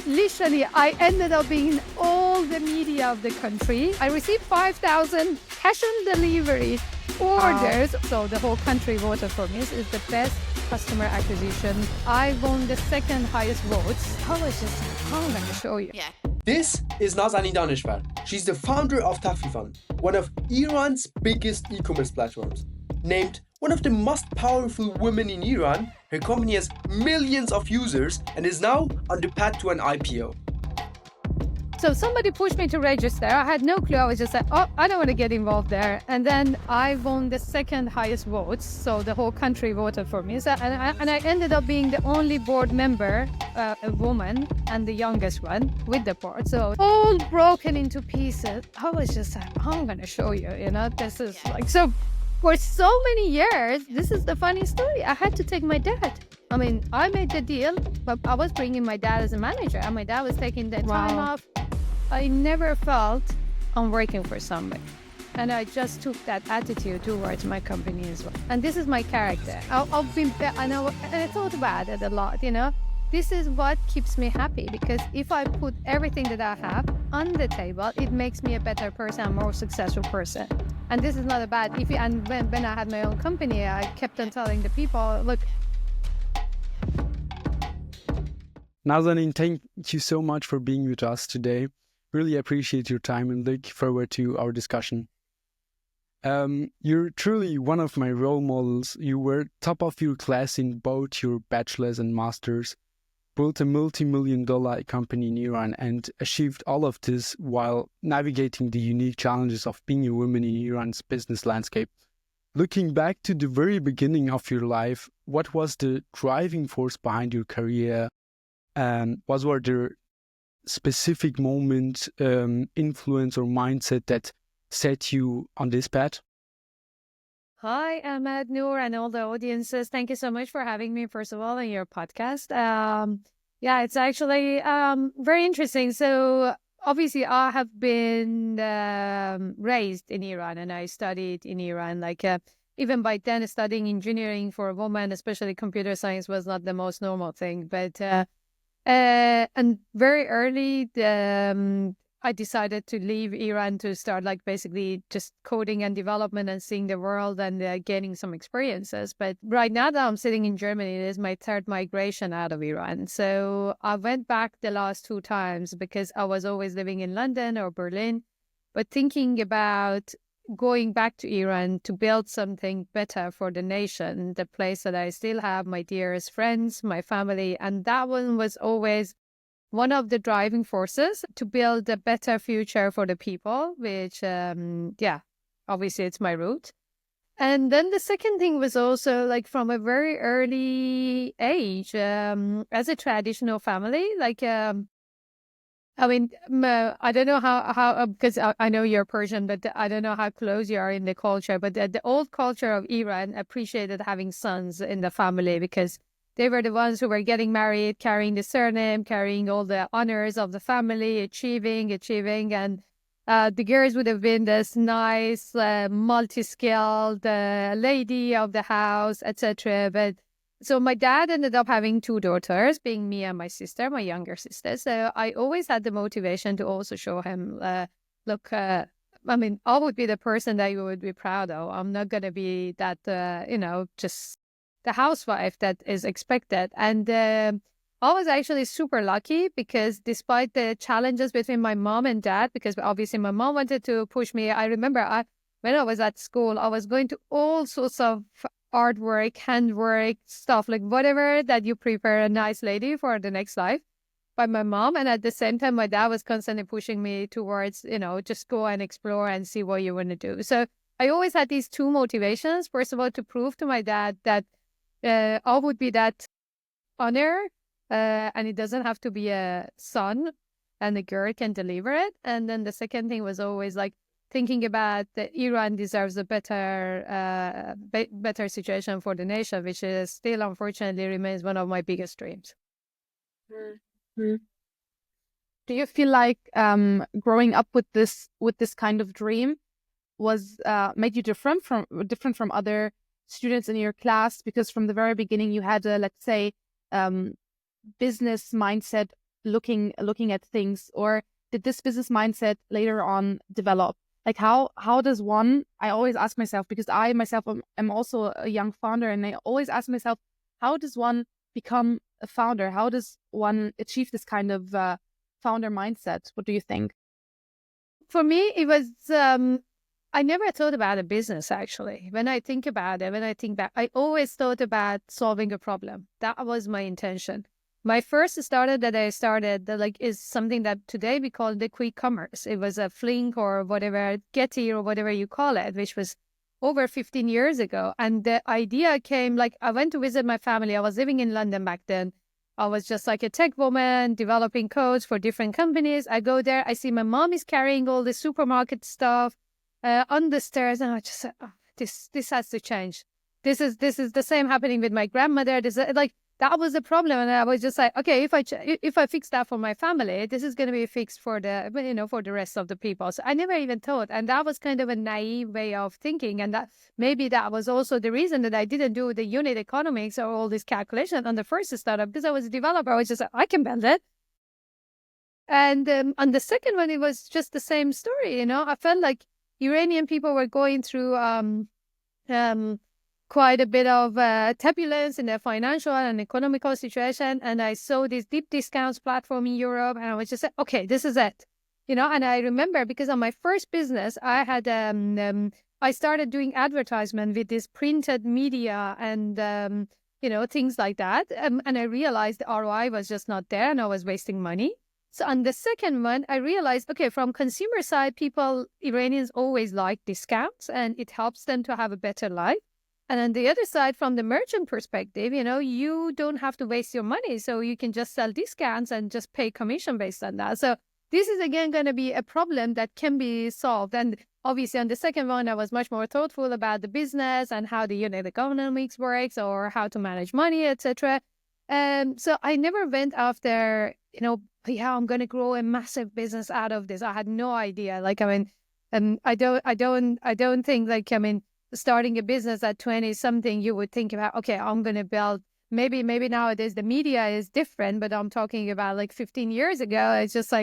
literally, I ended up being in all the media of the country. I received 5,000 cash on delivery orders. Wow. So the whole country voted for me. This is the best customer acquisition. I won the second highest votes. I was just like, I'm going to show you. Yeah. This is Nazanin Daneshvar. She's the founder of Takhfifan, one of Iran's biggest e-commerce platforms. Named one of the most powerful women in Iran, her company has millions of users and is now on the path to an IPO. So somebody pushed me to register. I had no clue. I was just like, oh, I don't want to get involved there. And then I won the second highest votes. So the whole country voted for me. So, and I ended up being the only board member, a woman, and the youngest one with the board. So all broken into pieces. I was just like, I'm going to show you, this is like, so for so many years, this is the funny story. I had to take my dad. I mean, I made the deal, but I was bringing my dad as a manager, and my dad was taking the time off. I never felt I'm working for somebody. And I just took that attitude towards my company as well. And this is my character. I know, and I thought about it a lot, This is what keeps me happy, because if I put everything that I have on the table, it makes me a better person, a more successful person. And this is not a bad, when I had my own company, I kept on telling the people, look. Nazanin, thank you so much for being with us today. Really appreciate your time and look forward to our discussion. You're truly one of my role models. You were top of your class in both your bachelor's and master's, built a multi-million-dollar company in Iran, and achieved all of this while navigating the unique challenges of being a woman in Iran's business landscape. Looking back to the very beginning of your life, what was the driving force behind your career? Were there specific moment, influence or mindset that set you on this path? Hi, Ahmad, Nour, and all the audiences. Thank you so much for having me, first of all, on your podcast. It's actually very interesting. So obviously, I have been raised in Iran, and I studied in Iran. Even by then, studying engineering for a woman, especially computer science, was not the most normal thing. But and very early, I decided to leave Iran to start basically just coding and development and seeing the world and gaining some experiences. But right now that I'm sitting in Germany, it is my third migration out of Iran. So I went back the last 2 times because I was always living in London or Berlin, but thinking about going back to Iran to build something better for the nation, the place that I still have my dearest friends, my family. And that one was always one of the driving forces to build a better future for the people, which, obviously it's my root. And then the second thing was also from a very early age, as a traditional family, I don't know how because I know you're Persian, but I don't know how close you are in the culture. But the old culture of Iran appreciated having sons in the family because they were the ones who were getting married, carrying the surname, carrying all the honors of the family, achieving. And the girls would have been this nice, multi-skilled lady of the house, etc. But so my dad ended up having 2 daughters, being me and my sister, my younger sister. So I always had the motivation to also show him, I would be the person that you would be proud of. I'm not going to be that, just the housewife that is expected. And I was actually super lucky because despite the challenges between my mom and dad, because obviously my mom wanted to push me. I remember when I was at school, I was going to all sorts of artwork, handwork, stuff, whatever that you prepare a nice lady for the next life by my mom. And at the same time, my dad was constantly pushing me towards, just go and explore and see what you want to do. So I always had these 2 motivations. First of all, to prove to my dad that I would be that honor, and it doesn't have to be a son and a girl can deliver it. And then the second thing was always thinking about that Iran deserves a better situation for the nation, which is still, unfortunately, remains one of my biggest dreams. Mm-hmm. Do you feel like growing up with this kind of dream was made you different from other students in your class? Because from the very beginning you had a, let's say, business mindset looking at things, or did this business mindset later on develop? Like how does one? I always ask myself, because I myself am also a young founder, and I always ask myself, how does one become a founder? How does one achieve this kind of founder mindset? What do you think? For me, it was, I never thought about a business, actually. When I think about it, when I think back, I always thought about solving a problem. That was my intention. My first startup that I started is something that today we call the quick commerce. It was a Flink or whatever, Getty or whatever you call it, which was over 15 years ago. And the idea came, I went to visit my family. I was living in London back then. I was just like a tech woman developing codes for different companies. I go there, I see my mom is carrying all the supermarket stuff on the stairs, and I just said, oh, this has to change. This is the same happening with my grandmother. That was the problem, and I was just like, okay, if I fix that for my family, this is going to be fixed for for the rest of the people. So I never even thought, and that was kind of a naive way of thinking, and that maybe that was also the reason that I didn't do the unit economics or all this calculation on the first startup, because I was a developer. I was just like, I can build it. And on the second one, it was just the same story. I felt like Iranian people were going through quite a bit of turbulence in their financial and economical situation. And I saw this deep discounts platform in Europe, and I was just like, okay, this is it. And I remember, because on my first business, I had, I started doing advertisement with this printed media and, things like that. And I realized the ROI was just not there, and I was wasting money. So on the second one, I realized, okay, from consumer side, Iranians always like discounts, and it helps them to have a better life. And on the other side, from the merchant perspective, you don't have to waste your money. So you can just sell discounts and just pay commission based on that. So this is, again, going to be a problem that can be solved. And obviously, on the second one, I was much more thoughtful about the business and how the unit economics works, or how to manage money, etc. So I never went after, I'm going to grow a massive business out of this. I had no idea. I don't think, starting a business at 20 something, you would think about, okay, I'm going to build, maybe nowadays the media is different, but I'm talking about 15 years ago. It's just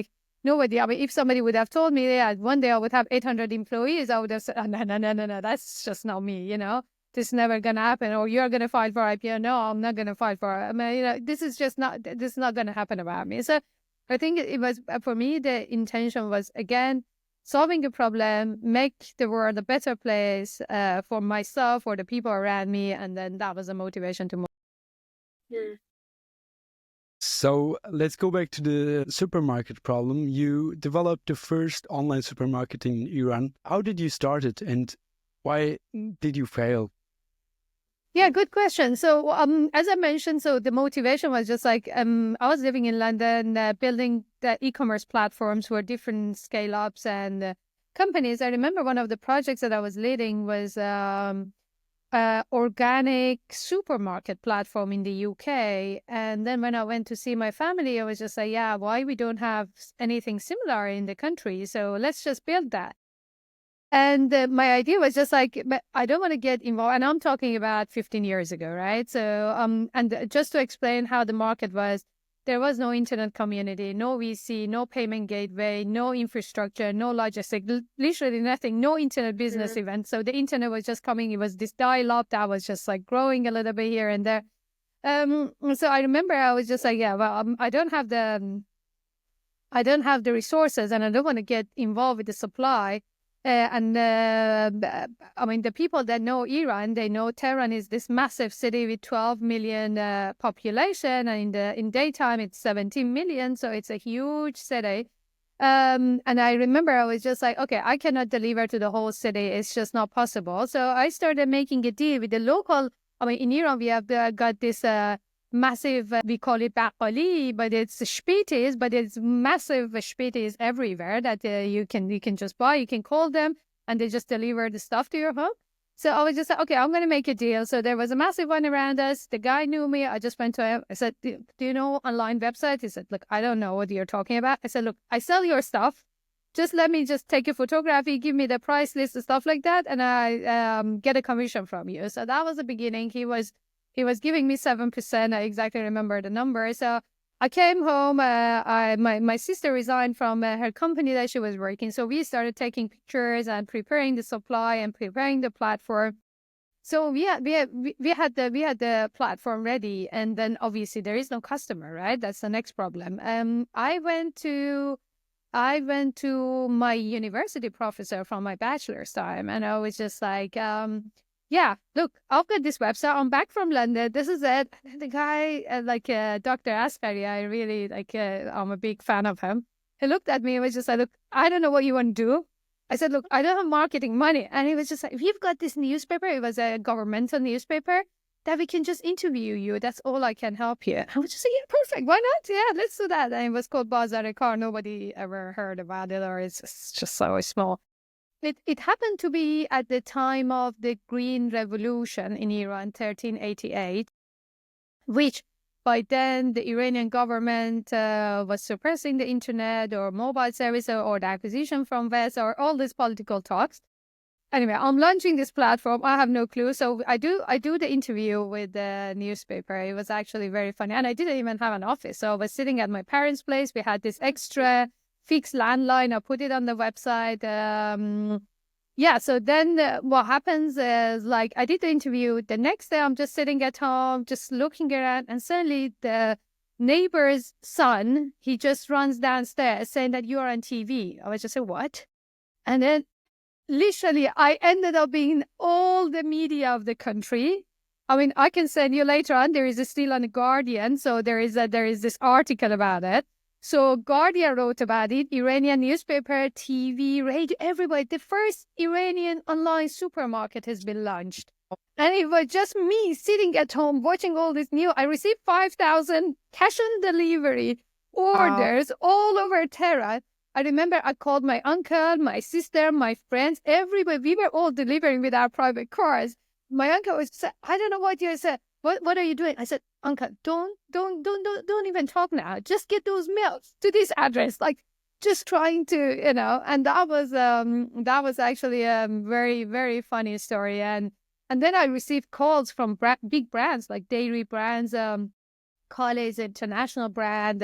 nobody, if somebody would have told me that one day I would have 800 employees, I would have said, oh, no, that's just not me, this is never going to happen. Or you're going to file for IPO. No, I'm not going to file for, this is not going to happen about me. So I think it was, for me, the intention was, again, solving a problem, make the world a better place for myself, for the people around me, and then that was a motivation to move. So let's go back to the supermarket problem. You developed the first online supermarket in Iran. How did you start it, and why did you fail? Yeah, good question. So as I mentioned, so the motivation was just I was living in London, building the e-commerce platforms for different scale-ups and companies. I remember one of the projects that I was leading was organic supermarket platform in the UK. And then when I went to see my family, I was just like, yeah, why we don't have anything similar in the country? So let's just build that. And my idea was just I don't want to get involved. And I'm talking about 15 years ago, right? So, and just to explain how the market was, there was no internet community, no VC, no payment gateway, no infrastructure, no logistics, literally nothing, no internet business event. So the internet was just coming. It was this dial-up that was just growing a little bit here and there. So I remember I was just yeah, well, I don't have the resources, and I don't want to get involved with the supply. The people that know Iran, they know Tehran is this massive city with 12 million population, and in daytime it's 17 million, so it's a huge city. And I remember I was just okay, I cannot deliver to the whole city. It's just not possible. So I started making a deal with the local. In Iran we have got this massive, we call it Baqali, but it's shpitis, but it's massive shpitis everywhere that you can just buy. You can call them and they just deliver the stuff to your home. So I was just okay, I'm going to make a deal. So there was a massive one around us. The guy knew me. I just went to him. I said, do you know online website? He said, look, I don't know what you're talking about. I said, look, I sell your stuff. Just let me just take a photography, give me the price list and stuff like that, and I get a commission from you. So that was the beginning. He was giving me 7%. I exactly remember the number. So I came home. My sister resigned from her company that she was working. So we started taking pictures and preparing the supply and preparing the platform. So we had the platform ready, and then obviously there is no customer, right? That's the next problem. I went to my university professor from my bachelor's time, and I was just like, yeah, look, I've got this website. I'm back from London. This is it. And the guy, Dr. Asghari, I really I'm a big fan of him. He looked at me and was just like, look, I don't know what you want to do. I said, look, I don't have marketing money. And he was just like, we've got this newspaper. It was a governmental newspaper that we can just interview you. That's all I can help you. I was just like, yeah, perfect. Why not? Yeah, let's do that. And it was called Bazar Car. Nobody ever heard about it, or it's just so small. It happened to be at the time of the Green Revolution in Iran, 1388, which by then the Iranian government was suppressing the internet or mobile service or the acquisition from West or all these political talks. Anyway, I'm launching this platform. I have no clue. So I do the interview with the newspaper. It was actually very funny. And I didn't even have an office. So I was sitting at my parents' place. We had this extra fixed landline. I put it on the website. Yeah, so then what happens is, like, I did the interview. The next day, I'm just sitting at home, just looking around, and suddenly the neighbor's son, he just runs downstairs saying that you are on TV. I was just like, what? And then literally, I ended up being in all the media of the country. I mean, I can send you later on. There is still on the Guardian, so there is this article about it. So Guardian wrote about it, Iranian newspaper, TV, radio, everybody. The first Iranian online supermarket has been launched. And it was just me sitting at home watching all this new. I received 5,000 cash on delivery orders all over Tehran. I remember I called my uncle, my sister, my friends, everybody. We were all delivering with our private cars. My uncle was said, I don't know what you said. What are you doing? I said, Uncle, don't even talk now. Just get those mails to this address. Like, just trying to, and that was actually a very, very funny story. And then I received calls from big brands like dairy brands, Kale international brand,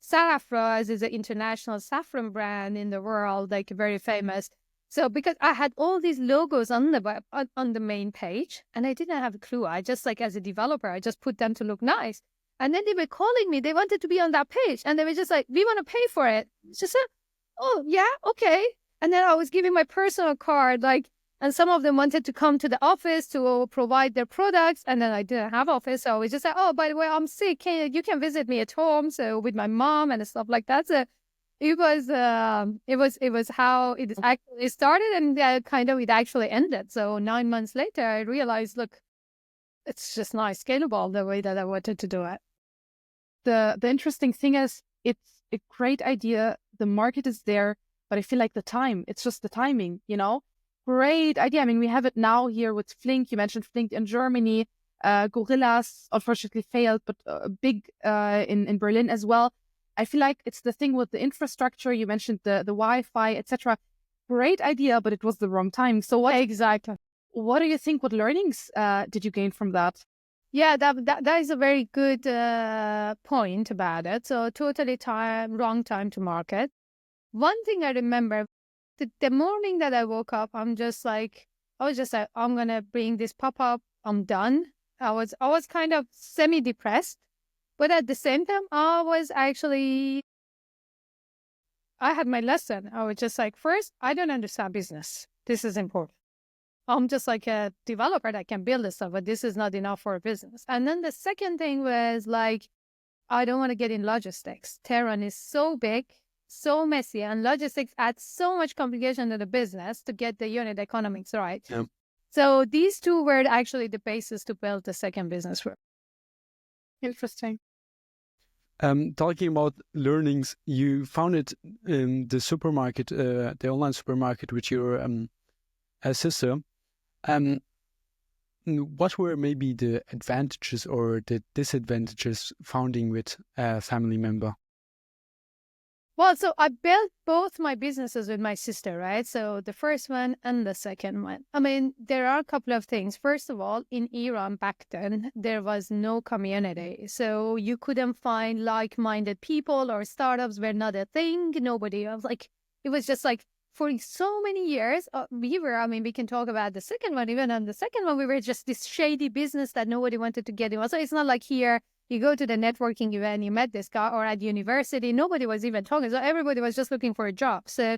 Sarafraz is an international saffron brand in the world, like very famous. So because I had all these logos on the web, on the main page, and I didn't have a clue. I just, like, as a developer, I just put them to look nice. And then they were calling me. They wanted to be on that page. And they were just like, we want to pay for it. It's just like, oh, yeah, okay. And then I was giving my personal card, and some of them wanted to come to the office to provide their products. And then I didn't have office. So I was just like, oh, by the way, I'm sick. You can visit me at home. So with my mom and stuff like that. So it was how it actually started, and it actually ended. So 9 months later, I realized, look, it's just not scalable the way that I wanted to do it. The interesting thing is, it's a great idea. The market is there, but I feel like it's just the timing, Great idea. I mean, we have it now here with Flink. You mentioned Flink in Germany. Gorillas unfortunately failed, but big in Berlin as well. I feel like it's the thing with the infrastructure. You mentioned the Wi-Fi, etc. Great idea, but it was the wrong time. So what exactly? What do you think? What learnings did you gain from that? Yeah, that is a very good point about it. So totally wrong time to market. One thing I remember, the morning that I woke up, I was just like, I'm gonna bring this pop-up. I'm done. I was kind of semi-depressed. But at the same time, I had my lesson. I was just like, first, I don't understand business. This is important. I'm just like a developer that can build this stuff, but this is not enough for a business. And then the second thing was, like, I don't want to get in logistics. Tehran is so big, so messy, and logistics adds so much complication to the business to get the unit economics right. Yeah. So these two were actually the basis to build the second business. Interesting. Talking about learnings, you founded the supermarket, the online supermarket with your sister. What were maybe the advantages or the disadvantages founding with a family member? Well, so I built both my businesses with my sister, right? So the first one and the second one. I mean, there are a couple of things. First of all, in Iran back then, there was no community. So you couldn't find like-minded people, or startups were not a thing. Nobody was like, it was just like for so many years, we can talk about the second one. Even on the second one, we were just this shady business that nobody wanted to get in. So it's not like here, you go to the networking event, you met this guy, or at university, nobody was even talking. So everybody was just looking for a job. So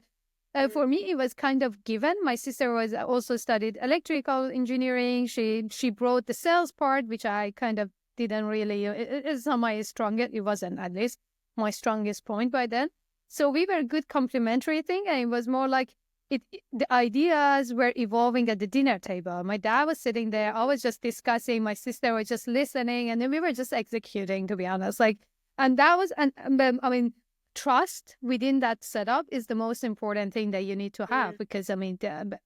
for me, it was kind of given. My sister was also studied electrical engineering. She brought the sales part, which I kind of didn't really, it's not my strongest, it wasn't at least my strongest point by then. So we were a good complementary thing. And it was more like, the ideas were evolving at the dinner table. My dad was sitting there. I was just discussing. My sister was just listening, and then we were just executing. To be honest, and that was, trust within that setup is the most important thing that you need to have. Because I didn't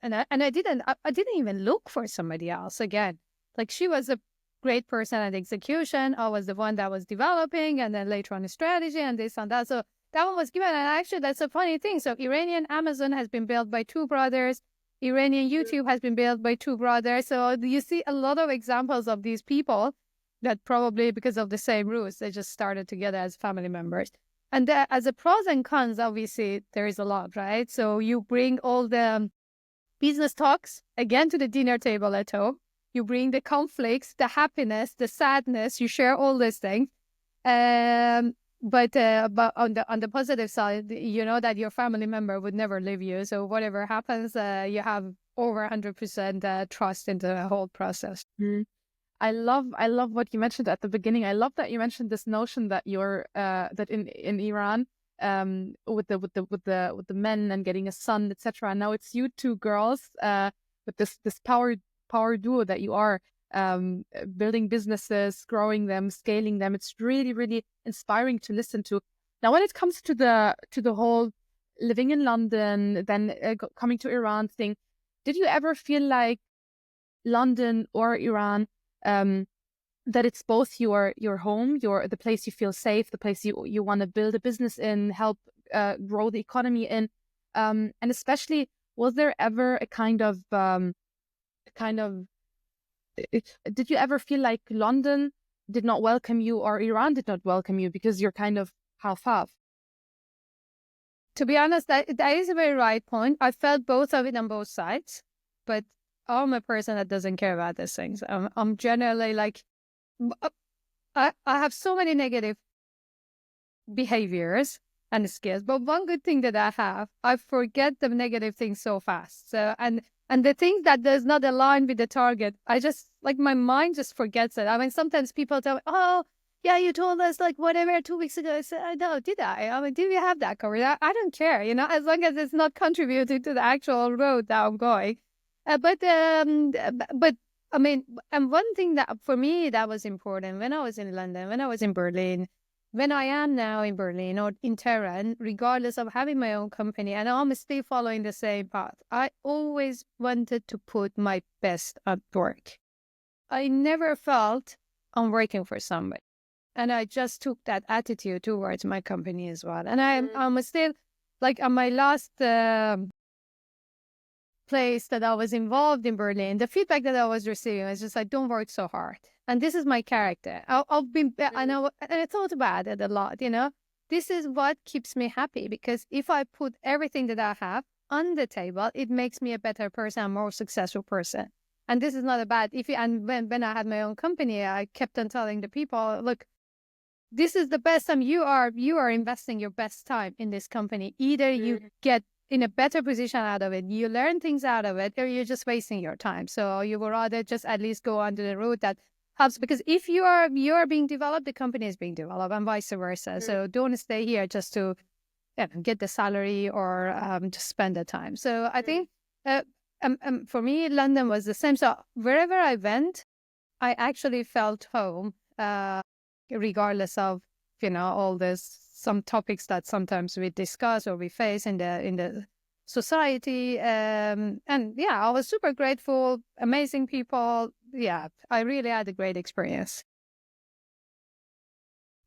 even look for somebody else again. Like, she was a great person at execution. I was the one that was developing, and then later on the strategy and this and that. So that one was given. And actually, that's a funny thing. So Iranian Amazon has been built by two brothers. Iranian YouTube has been built by two brothers. So you see a lot of examples of these people that probably because of the same roots, they just started together as family members. And as a pros and cons, obviously, there is a lot, right? So you bring all the business talks again to the dinner table at home. You bring the conflicts, the happiness, the sadness. You share all these things. But on the positive side, you know that your family member would never leave you. So whatever happens, you have over 100% trust in the whole process. I love what you mentioned at the beginning. I love that you mentioned this notion that you're that in Iran, with the men and getting a son, etc. Now it's you two girls with this power duo that you are. Building businesses, growing them, scaling them. It's really, really inspiring to listen to. Now, when it comes to the whole living in London, then coming to Iran thing, did you ever feel like London or Iran, that it's both your home, the place you feel safe, the place you want to build a business in, help grow the economy in, and especially, was there ever a kind of did you ever feel like London did not welcome you or Iran did not welcome you because you're kind of half? To be honest, that is a very right point. I felt both of it on both sides, but I'm a person that doesn't care about these things. I'm generally like, I have so many negative behaviors and skills, but one good thing that I have, I forget the negative things so fast. So, and the thing that does not align with the target, I just, like, my mind just forgets it. I mean, sometimes people tell me, oh, yeah, you told us like whatever 2 weeks ago. I said, no, did I? I mean, did we have that covered? I don't care, as long as it's not contributing to the actual road that I'm going. But I mean, and one thing that for me that was important when I was in London, when I was in Berlin, when I am now in Berlin or in Tehran, regardless of having my own company, and I'm still following the same path, I always wanted to put my best at work. I never felt I'm working for somebody. And I just took that attitude towards my company as well. And I'm still, like, on my last place that I was involved in Berlin, the feedback that I was receiving was just like, don't work so hard. And this is my character. I've been, and I thought about it a lot, This is what keeps me happy, because if I put everything that I have on the table, it makes me a better person, a more successful person. And this is not a bad, when I had my own company, I kept on telling the people, look, this is the best time. You are investing your best time in this company. Either you get in a better position out of it, you learn things out of it, or you're just wasting your time. So you would rather just at least go onto the route that helps, because if you are being developed, the company is being developed, and vice versa. So don't stay here just to get the salary or just spend the time. So I think for me, London was the same. So wherever I went, I actually felt home, regardless of all this, some topics that sometimes we discuss or we face in the society. And yeah, I was super grateful. Amazing people. Yeah, I really had a great experience.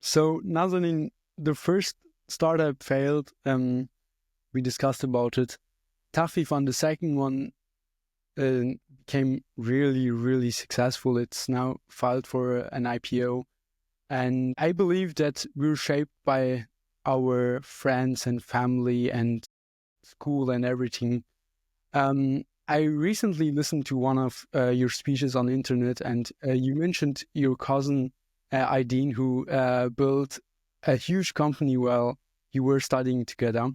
So Nazanin, the first startup failed. We discussed about it. Takhfifan, the second one, became really, really successful. It's now filed for an IPO. And I believe that we're shaped by our friends and family and school and everything. I recently listened to one of your speeches on the internet, and you mentioned your cousin, Aydin, who built a huge company while you were studying together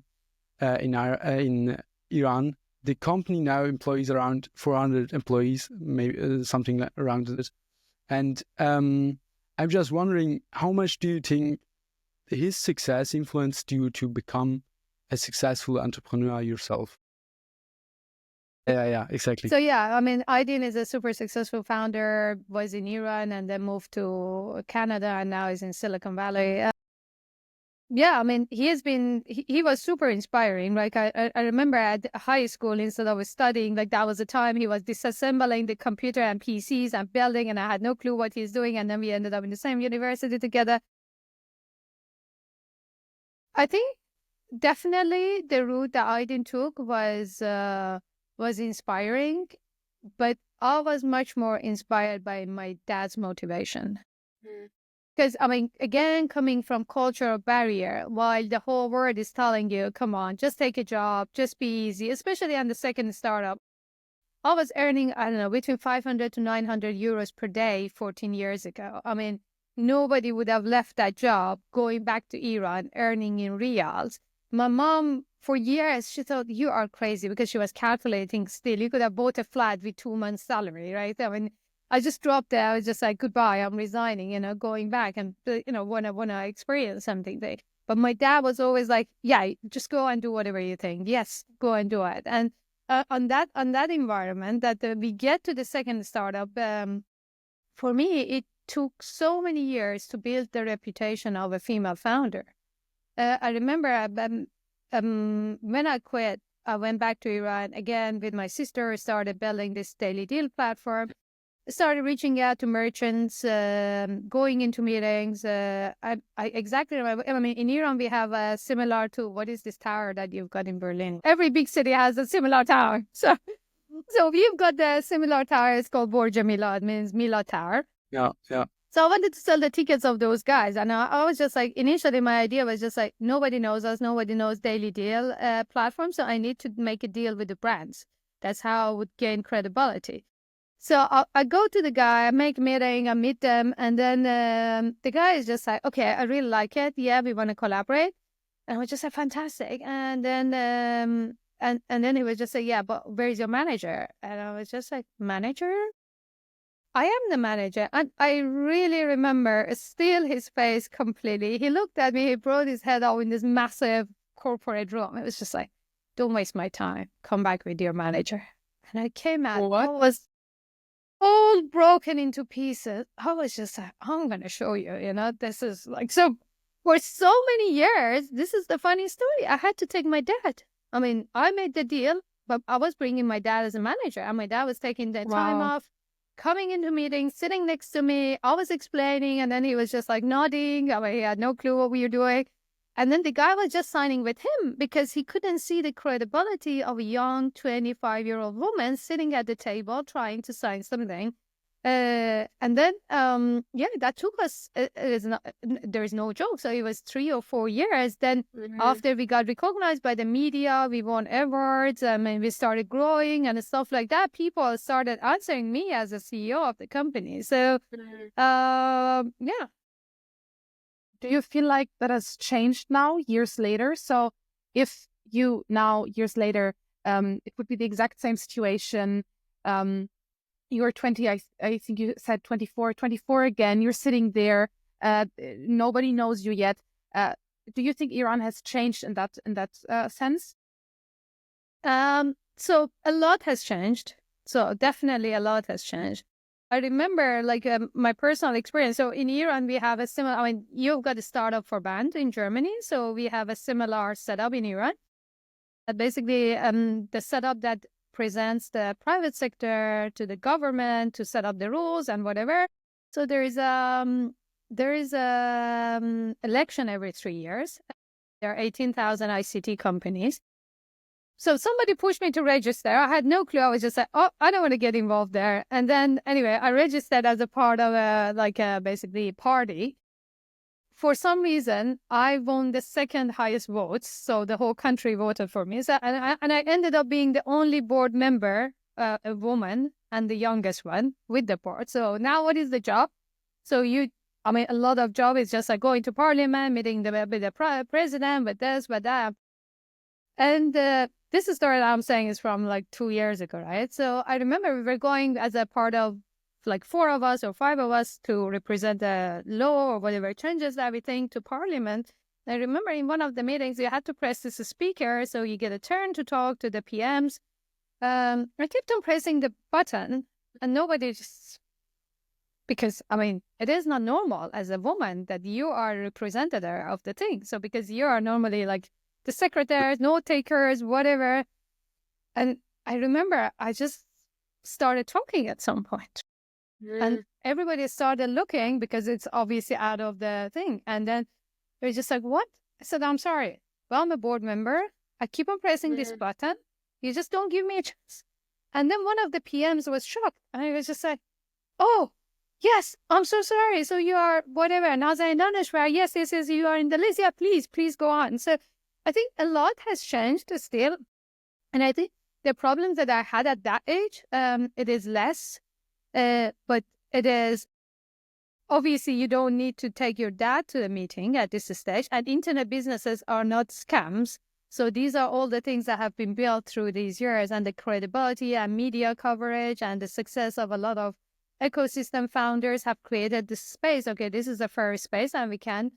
in Iran. The company now employs around 400 employees, maybe something around it. And I'm just wondering, how much do you think his success influenced you to become a successful entrepreneur yourself? Yeah, exactly. So yeah, I mean, Aydin is a super successful founder, was in Iran and then moved to Canada and now is in Silicon Valley. Yeah, I mean, he was super inspiring. Like I remember at high school, instead of studying, like that was the time he was disassembling the computer and PCs and building, and I had no clue what he's doing. And then we ended up in the same university together. I think definitely the route that Aydin took was inspiring, but I was much more inspired by my dad's motivation. Because, I mean, again, coming from cultural barrier, while the whole world is telling you, come on, just take a job, just be easy, especially on the second startup. I was earning, I don't know, between 500 to 900 euros per day 14 years ago. I mean, nobody would have left that job going back to Iran, earning in riyals. My mom, for years, she thought, you are crazy, because she was calculating still. You could have bought a flat with 2 months' salary, right? I mean, I just dropped there. I was just like, goodbye, I'm resigning, going back and, wanna experience something there. But my dad was always like, yeah, just go and do whatever you think. Yes, go and do it. And on that environment that we get to the second startup, for me, it took so many years to build the reputation of a female founder. I remember when I quit, I went back to Iran again with my sister, started building this daily deal platform, started reaching out to merchants, going into meetings. I exactly remember. I mean, in Iran, we have a similar to, what is this tower that you've got in Berlin? Every big city has a similar tower. So we've got the similar tower. It's called Burj Milad, means Milad Tower. Yeah. So I wanted to sell the tickets of those guys. And I was just like, initially my idea was just like, nobody knows us, nobody knows Daily Deal platform. So I need to make a deal with the brands. That's how I would gain credibility. So I go to the guy, I make a meeting, I meet them. And then the guy is just like, okay, I really like it. Yeah, we want to collaborate. And I was just like, fantastic. And then and then he was just like, yeah, but where's your manager? And I was just like, manager? I am the manager. And I really remember still his face completely. He looked at me, he brought his head out in this massive corporate room. It was just like, don't waste my time. Come back with your manager. And I came out. What? I was all broken into pieces. I was just like, I'm going to show you, this is like, so for so many years, this is the funny story. I had to take my dad. I mean, I made the deal, but I was bringing my dad as a manager, and my dad was taking the time off, coming into meetings, sitting next to me. I was explaining, and then he was just like nodding. I mean, he had no clue what we were doing. And then the guy was just signing with him because he couldn't see the credibility of a young 25-year-old woman sitting at the table trying to sign something. And then, that took us, there is no joke. So it was 3 or 4 years. Then after we got recognized by the media, we won awards, and we started growing and stuff like that. People started answering me as a CEO of the company. So, yeah. Do you feel like that has changed now, years later? So if you now, years later, it would be the exact same situation. You're 20, I think you said 24 again. You're sitting there. Nobody knows you yet. Do you think Iran has changed in that sense? So a lot has changed. So definitely a lot has changed. I remember my personal experience. So in Iran, we have a similar, I mean, you've got a startup for band in Germany. So we have a similar setup in Iran. Basically, the setup that presents the private sector to the government to set up the rules and whatever. So there is election every 3 years. There are 18,000 ICT companies. So somebody pushed me to register. I had no clue. I was just like, oh, I don't want to get involved there. And then anyway, I registered as a part of basically party. For some reason, I won the second highest votes. So the whole country voted for me. So, and I ended up being the only board member, a woman, and the youngest one with the board. So now what is the job? So a lot of job is just like going to parliament, meeting with the president, with this, with that. And this story that I'm saying is from like 2 years ago, right? So I remember we were going as a part of like 4 of us or 5 of us to represent the law or whatever changes that we think to parliament. I remember in one of the meetings, you had to press this speaker, so you get a turn to talk to the PMs. I kept on pressing the button and nobody just... Because, it is not normal as a woman that you are a representative of the thing. So because you are normally like the secretaries, note takers, whatever. And I remember I just started talking at some point. And everybody started looking because it's obviously out of the thing. And then they're just like, what? I said, I'm sorry. Well, I'm a board member. I keep on pressing this button. You just don't give me a chance. And then one of the PMs was shocked. And I was just like, oh, yes, I'm so sorry. So you are whatever, Nazanin Daneshvar. Yes, you are in the list. Yeah, please go on. So I think a lot has changed still. And I think the problems that I had at that age, it is less. But it is, obviously, you don't need to take your dad to the meeting at this stage. And internet businesses are not scams. So these are all the things that have been built through these years, and the credibility and media coverage and the success of a lot of ecosystem founders have created this space. Okay, this is a fair space, and we can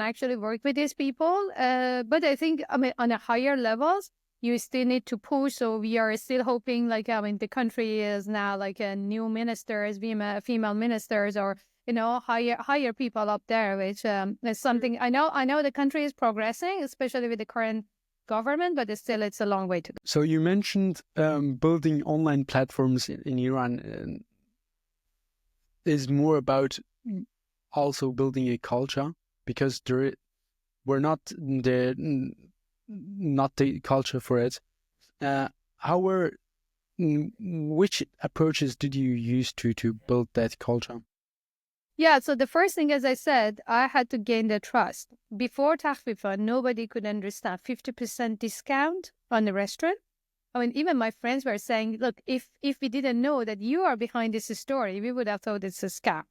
actually work with these people. But I think, on a higher levels, you still need to push. So we are still hoping, the country is now like a new ministers, female ministers, or higher people up there, which is something I know the country is progressing, especially with the current government, but it's a long way to go. So you mentioned building online platforms in Iran is more about also building a culture, because we're not the culture for it. Which approaches did you use to build that culture? Yeah, so the first thing, as I said, I had to gain their trust. Before Takhfifan, nobody could understand 50% discount on the restaurant. Even my friends were saying, look, if we didn't know that you are behind this story, we would have thought it's a scam.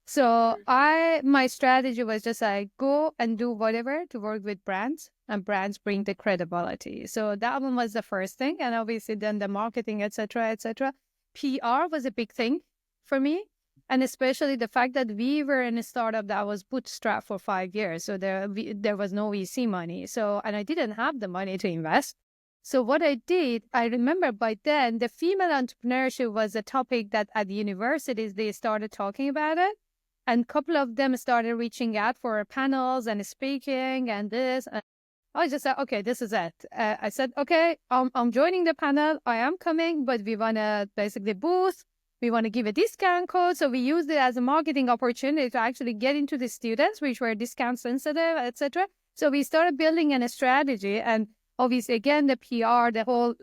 So my strategy was just like, go and do whatever to work with brands, and brands bring the credibility. So that one was the first thing. And obviously then the marketing, etc., etc. PR was a big thing for me. And especially the fact that we were in a startup that was bootstrapped for 5 years. So there was no VC money. And I didn't have the money to invest. So what I did, I remember by then, the female entrepreneurship was a topic that at the universities, they started talking about it. And a couple of them started reaching out for panels and speaking and this. And I just said, okay, this is it. I said, okay, I'm joining the panel. I am coming, but we want to basically booth. We want to give a discount code. So we used it as a marketing opportunity to actually get into the students, which were discount sensitive, etc. So we started building a strategy. And obviously, again, the PR, the whole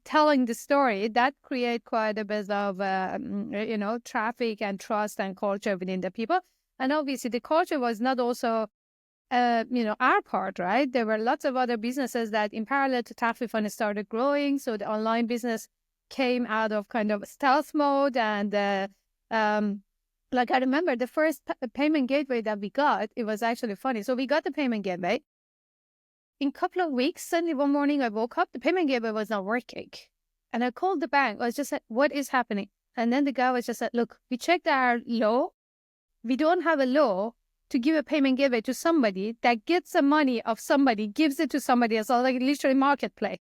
telling the story, that create quite a bit of, traffic and trust and culture within the people. And obviously, the culture was not also, our part, right? There were lots of other businesses that in parallel to Takhfifan started growing. So the online business came out of kind of stealth mode. And I remember the first payment gateway that we got, it was actually funny. So we got the payment gateway. In a couple of weeks, suddenly one morning I woke up, the payment gateway was not working. And I called the bank. I was just like, what is happening? And then the guy was just like, look, we checked our law. We don't have a law to give a payment gateway to somebody that gets the money of somebody, gives it to somebody else, like literally marketplace.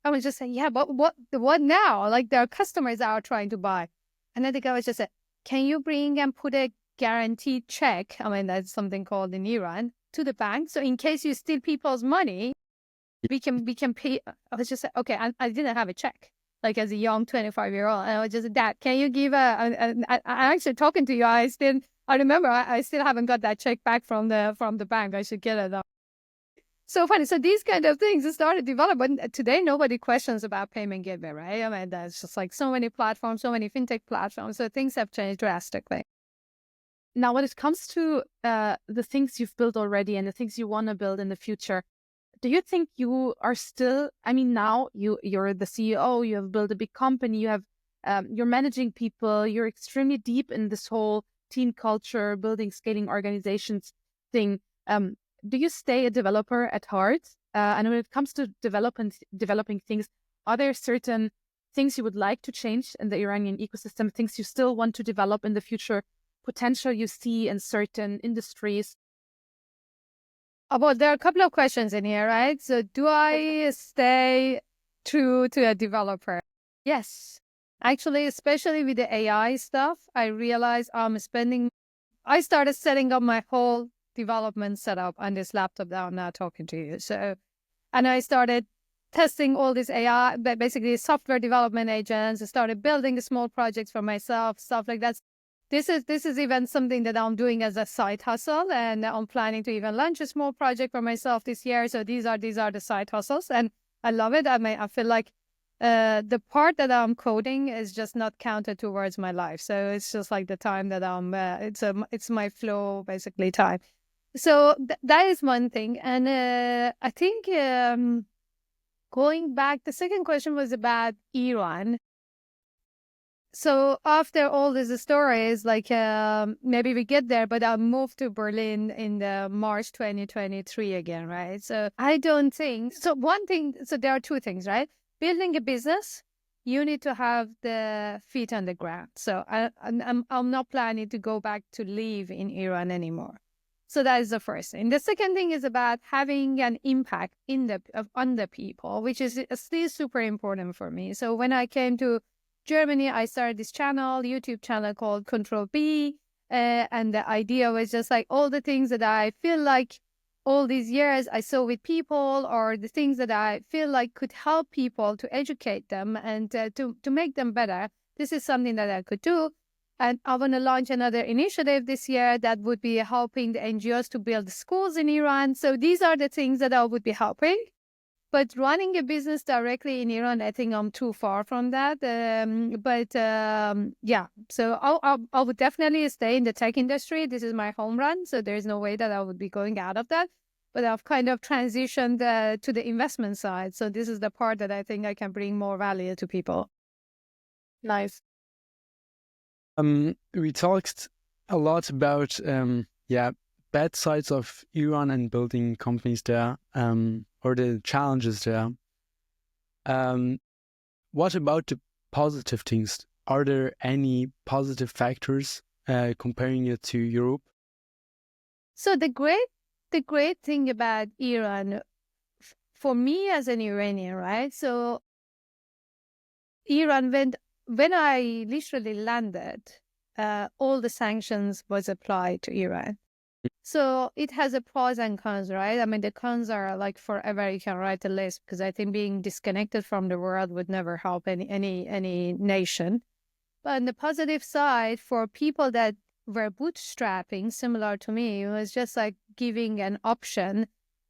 I was just saying, yeah, but what now? Like there are customers that are trying to buy. And then the guy was just like, can you bring and put a guaranteed check? That's something called in Iran, to the bank. So in case you steal people's money, we can pay. I was just like, okay, I didn't have a check, like as a young 25-year-old. And I was just, Dad, can you give I'm actually talking to you. I remember I still haven't got that check back from the bank. I should get it. so funny. So these kind of things started developing. Today, nobody questions about payment gateway, right? I mean, there's just like so many platforms, so many fintech platforms. So things have changed drastically. Now, when it comes to the things you've built already and the things you want to build in the future, do you think you are still, I mean, now you're the CEO, you have built a big company, you have, you're managing people, you're extremely deep in this whole team culture, building, scaling organizations thing. Do you stay a developer at heart? And when it comes to developing things, are there certain things you would like to change in the Iranian ecosystem, things you still want to develop in the future, potential you see in certain industries? Well, there are a couple of questions in here, right? So do I stay true to a developer? Yes. Actually, especially with the AI stuff, I realized I started setting up my whole development setup on this laptop that I'm now talking to you. So, and I started testing all this AI, basically software development agents. I started building small projects for myself, stuff like that. This is even something that I'm doing as a side hustle, and I'm planning to even launch a small project for myself this year. So these are the side hustles, and I love it. I feel like the part that I'm coding is just not counted towards my life. So it's just like the time that I'm it's my flow basically time. So that is one thing, and I think going back, the second question was about Iran. So after all these stories, like maybe we get there, but I'll move to Berlin in the March 2023 again, right? So I don't think so. One thing, so there are two things, right? Building a business, you need to have the feet on the ground. So I'm not planning to go back to live in Iran anymore. So that is the first thing. The second thing is about having an impact on the people, which is still super important for me. So when I came to Germany, I started this YouTube channel called Control B. And the idea was just like all the things that I feel like all these years I saw with people, or the things that I feel like could help people, to educate them and to make them better. This is something that I could do. And I want to launch another initiative this year that would be helping the NGOs to build schools in Iran. So these are the things that I would be helping. But running a business directly in Iran, I think I'm too far from that. Yeah, so I would definitely stay in the tech industry. This is my home run, so there's no way that I would be going out of that. But I've kind of transitioned to the investment side. So this is the part that I think I can bring more value to people. Nice. We talked a lot about bad sides of Iran and building companies there, or the challenges there. What about the positive things? Are there any positive factors comparing it to Europe? So the great thing about Iran, for me as an Iranian, right? So Iran, when I literally landed, all the sanctions was applied to Iran. So it has a pros and cons, right? I mean, the cons are like forever you can write a list, because I think being disconnected from the world would never help any nation. But on the positive side, for people that were bootstrapping, similar to me, it was just like giving an option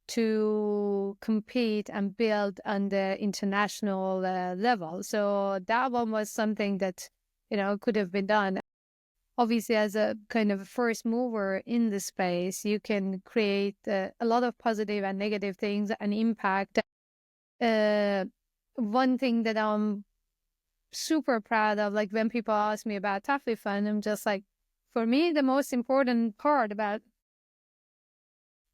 to compete and build on the international level. So that one was something that, could have been done. Obviously, as a kind of first mover in the space, you can create a lot of positive and negative things and impact. One thing that I'm super proud of, like when people ask me about Takhfifan, I'm just like, for me, the most important part about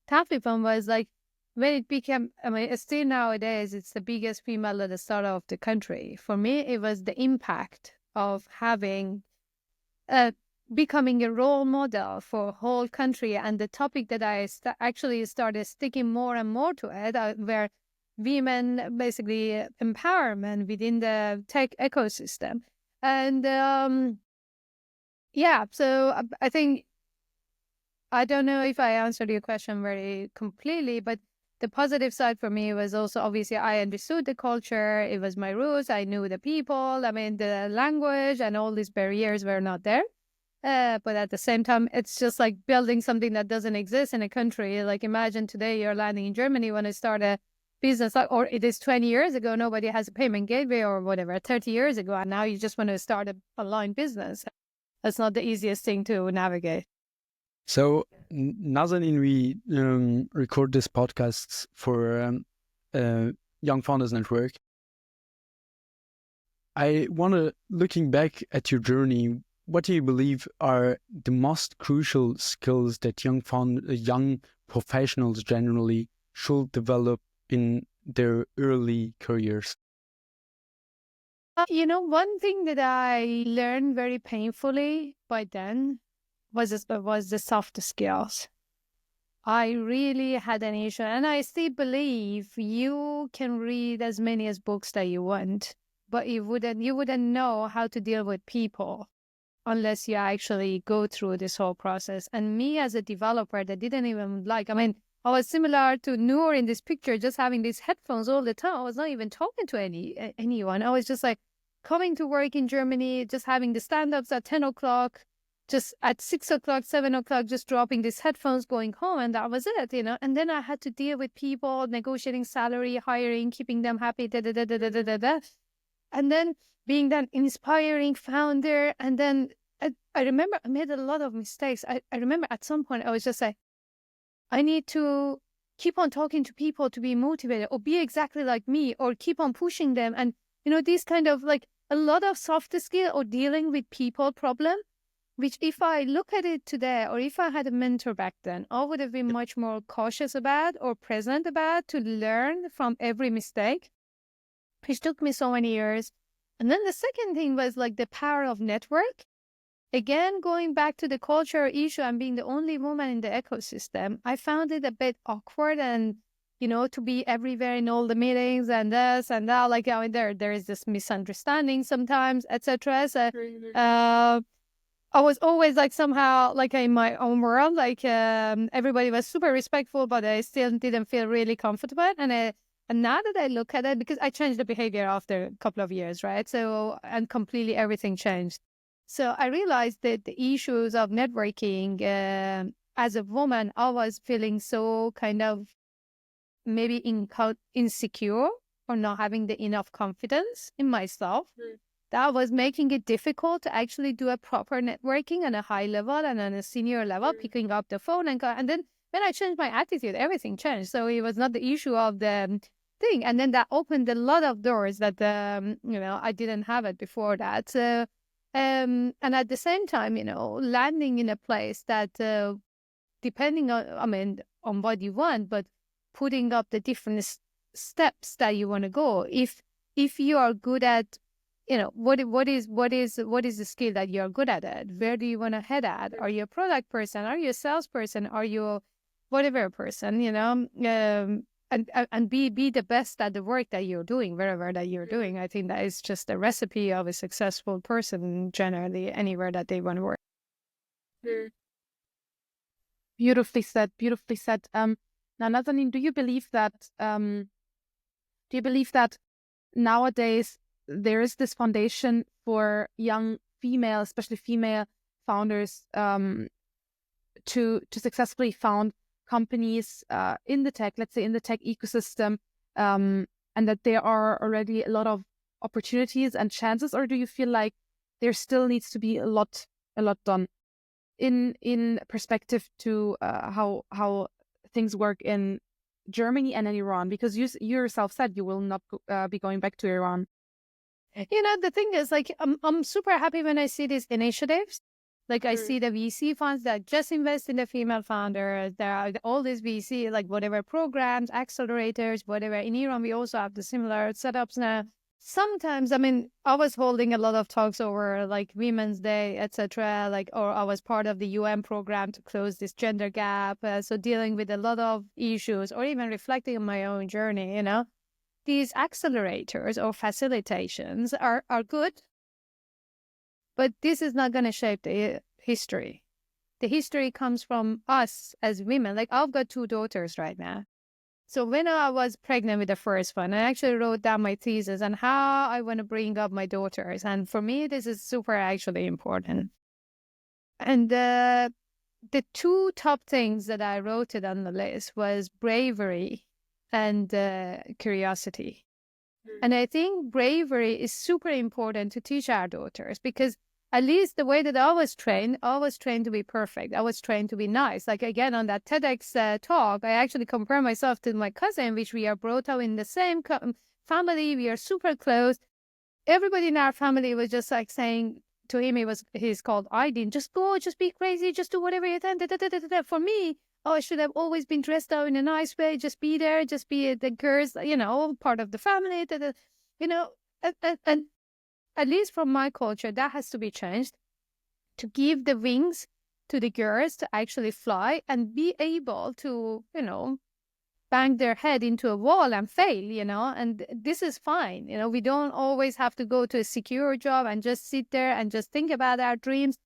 Takhfifan was like when it became, I mean, still nowadays, it's the biggest female-led startup of the country. For me, it was the impact of having becoming a role model for a whole country, and the topic that I actually started sticking more and more to it, were women, basically empowerment within the tech ecosystem. And so I think, I don't know if I answered your question very completely, but the positive side for me was also, obviously, I understood the culture. It was my roots. I knew the people. I mean, the language and all these barriers were not there. But at the same time, it's just like building something that doesn't exist in a country. Like imagine today you're landing in Germany when I start a business, or it is 20 years ago, nobody has a payment gateway or whatever, 30 years ago, and now you just want to start an online business. That's not the easiest thing to navigate. So, Nazanin, we record this podcast for Young Founders Network. I want to, looking back at your journey, what do you believe are the most crucial skills that young professionals generally should develop in their early careers? One thing that I learned very painfully by then was the soft skills. I really had an issue, and I still believe you can read as many as books that you want, but you wouldn't know how to deal with people unless you actually go through this whole process. And me as a developer that didn't even I was similar to Nour in this picture, just having these headphones all the time. I was not even talking to anyone. I was just like coming to work in Germany, just having the stand-ups at 10 o'clock, just at 6 o'clock, 7 o'clock, just dropping these headphones, going home. And that was it, And then I had to deal with people, negotiating salary, hiring, keeping them happy, And then being that inspiring founder. And then I remember I made a lot of mistakes. I remember at some point I was just like, I need to keep on talking to people to be motivated, or be exactly like me, or keep on pushing them. And, these kind of like a lot of soft skill or dealing with people problem, which if I look at it today, or if I had a mentor back then, I would have been much more cautious about or present about to learn from every mistake, which took me so many years. And then the second thing was like the power of network. Again, going back to the culture issue and being the only woman in the ecosystem, I found it a bit awkward and, to be everywhere in all the meetings and this and that. Like, there is this misunderstanding sometimes, etc. So I was always like somehow like in my own world, like everybody was super respectful, but I still didn't feel really comfortable. And now that I look at it, because I changed the behavior after a couple of years, right? So, and completely everything changed. So I realized that the issues of networking, as a woman, I was feeling so kind of maybe insecure or not having the enough confidence in myself. That was making it difficult to actually do a proper networking on a high level and on a senior level, picking up the phone and then when I changed my attitude, everything changed. So it was not the issue of the thing. And then that opened a lot of doors that, I didn't have it before that. So, and at the same time, landing in a place that, depending on what you want, but putting up the different steps that you want to go. If you are good at, what is the skill that you're good at it? Where do you want to head at? Are you a product person? Are you a salesperson? Are you a whatever person? And be the best at the work that you're doing, wherever that you're doing. I think that is just a recipe of a successful person generally anywhere that they want to work. Beautifully said. Beautifully said. Now, Nazanin, do you believe that nowadays there is this foundation for young female, especially female founders, to successfully found companies in the tech, let's say in the tech ecosystem, and that there are already a lot of opportunities and chances, or do you feel like there still needs to be a lot done in perspective to how things work in Germany and in Iran? Because you yourself said you will not be going back to Iran. The thing is, like, I'm super happy when I see these initiatives. Like, I see the VC funds that just invest in the female founders. There are all these VC, like, whatever programs, accelerators, whatever. In Iran, we also have the similar setups now. Sometimes, I was holding a lot of talks over, like, Women's Day, etc. Or I was part of the UN program to close this gender gap. So dealing with a lot of issues, or even reflecting on my own journey, These accelerators or facilitations are good, but this is not going to shape the history. The history comes from us as women. Like, I've got 2 daughters right now. So when I was pregnant with the first one, I actually wrote down my thesis on how I want to bring up my daughters. And for me, this is super actually important. And the two top things that I wrote it on the list was bravery and curiosity. And I think bravery is super important to teach our daughters, because at least the way that I was trained to be perfect. I was trained to be nice. Like, again, on that TEDx talk, I actually compare myself to my cousin, which we are brought up in the same family. We are super close. Everybody in our family was just like saying to him, he's called Aydin, just go, just be crazy, just do whatever you can. For me, I should have always been dressed out in a nice way, just be there, just be the girls, part of the family, and at least from my culture, that has to be changed, to give the wings to the girls to actually fly and be able to, bang their head into a wall and fail, and this is fine. We don't always have to go to a secure job and just sit there and just think about our dreams.